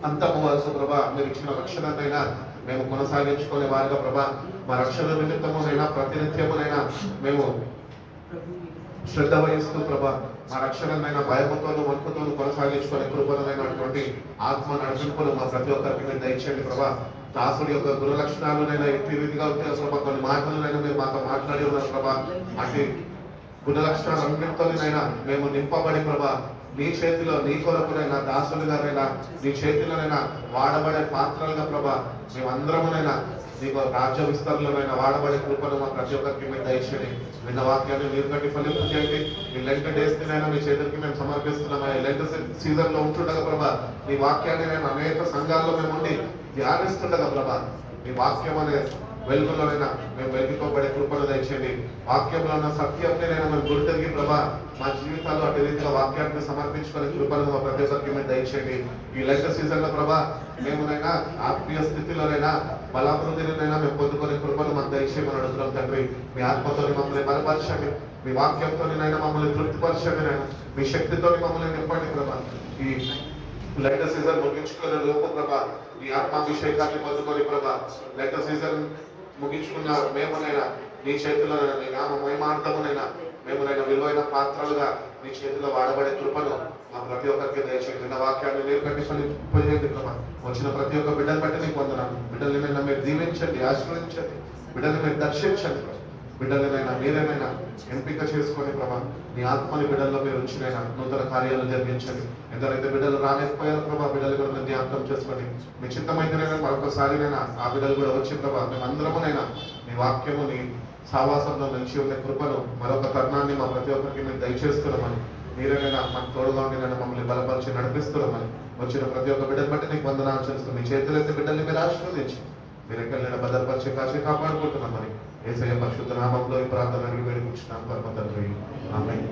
అంతము వలస ప్రభా మీరు ఇచ్చిన రక్షణనైనా మేము కొనసాగించుకునే వారిగా ప్రభా మా రక్షణ నిమిత్తమునైనా ప్రతినిత్యమునైనా మేము శ్రద్ధ వహిస్తూ ప్రభా మా రక్షణనైనా భయముతోనూ వణుకుతోనూ కొనసాగించుకునే కృపణమైనటువంటి ఆత్మ నడిపింపులు మా ప్రతి ఒక్కరికి మీరు దయచేయండి ప్రభా. దాసుడి యొక్క గుణ లక్షణాలునైనా ఎట్టి రీతిగా ఉంటే ప్రభా కొన్ని మాటలనైనా మీరు మాతో మాట్లాడి ఉన్నారు ప్రభా. అట్టి గుణ లక్షణాలన్నింటితోనైనా మేము నింపబడి ప్రభా నీ చేతిలో నీ కొరకునైనా దాసులుగానైనా నీ చేతిలోనైనా వాడబడే పాత్రలుగా ప్రభా మేమందరమునైనా నీకు రాజ్య విస్తరణలోనైనా వాడబడే కృపను మా ప్రతి ఒక్కరికి మేము దయచేయండి. విన్న వాక్యాన్ని మీరు కట్టి ఫలింపు చేయండి. ఈ లెంట్ డేస్నైనా మీ చేతులకి మేము సమర్పిస్తున్నాం. ఈ లెంట్ సీజన్ లో ఉంటుండగా ప్రభా నీ వాక్యాన్ని నేను అనేక సంఘాల్లో మేము ఉండి ధ్యానిస్తుండగా ప్రభా నీ వాక్యం అనే వెలుగులోనైనా మేము వెలిగిపోబడే కృపను దయచేయండి. వాక్యంలో ఉన్న సత్యంనైనా మేము గుర్తెరిగి ప్రభా మా జీవితాల్లో అటు రీతిగా వాక్యాన్ని సమర్పించుకునే కృపను మా ప్రతి ఒక్కరికి మేము దయచేయండి. ఈ లెంట్ సీజన్ లో ప్రభా మేమునైనా ఆత్మీయ స్థితిలోనైనా బలాభివృద్ధినైనా మేము పొందుకునే కృపను మాకు దయచేయమని అడుగుతున్నాం తండ్రి. మీ ఆత్మతో మమ్మల్ని బలపరచండి, మీ వాక్యంతోనైనా మమ్మల్ని తృప్తిపరచండి, నైనా మీ శక్తితో మమ్మల్ని నింపండి ప్రభా. ఈ లెంట్ సీజన్ ముగించుకునే లోపు ప్రభా నీ ఆత్మాభిషేకాన్ని పొందుకొని ప్రభా లెంట్ సీజన్ ముగించుకున్న మేమునైనా నీ చేతిలోనైనా నీ నామ మహిమార్థమునైనా మేమునైనా విలువైన పాత్రలుగా నీ చేతిలో వాడబడే కృపను మా ప్రతి ఒక్కరికి దయచేయండి. నిన్న వాక్యాన్ని నీరు కట్టి ఫలింపజేయండి ప్రభా. వచ్చిన ప్రతి ఒక్క బిడ్డను బట్టి నీకు వందనాలు. బిడ్డలనైనా మీరు దీవించండి, ఆశీర్వదించండి, బిడ్డలు మీరు దర్శించండి. బిడ్డలనైనా మీరేనైనా ఎంపిక చేసుకొని ప్రభా నీ ఆత్మని బిడ్డల్లో మీరు ఉంచినైనా నూతన కార్యాలు జరిగించండి. ఎందరైతే బిడ్డలు రాలేకపోయారు ప్రభా బిడ్డలు కూడా మీరు జ్ఞాపకం చేసుకోండి. మీ చిత్తమైతేనైనా మరొకసారినైనా ఆ బిడ్డలు కూడా వచ్చి ప్రభా మేమందరమునైనా నీ వాక్యము నీ సావాసంలో నిలిచి ఉండే కృపను మరొక తరుణాన్ని మా ప్రతి ఒక్కరికి మీరు దయచేస్తున్నామని మీరేనైనా మాకు తోడుగా ఉండి నన్ను మమ్మల్ని బలపరిచి నడిపిస్తున్నామని వచ్చిన ప్రతి ఒక్క బిడ్డను బట్టి నీకు వందనాలు చేస్తూ మీ చేతులైతే బిడ్డల్ని మీరు ఆశీర్వదించి మీరు ఎక్కడైనా భద్రపరిచి కాచి కాపాడుకుంటున్నామని యేసయ్య పరిశుద్ధ నామంలో ఈ ప్రార్థన అడిగి వేడుకుంటున్నాం పరమ తండ్రి. ఆమేన్.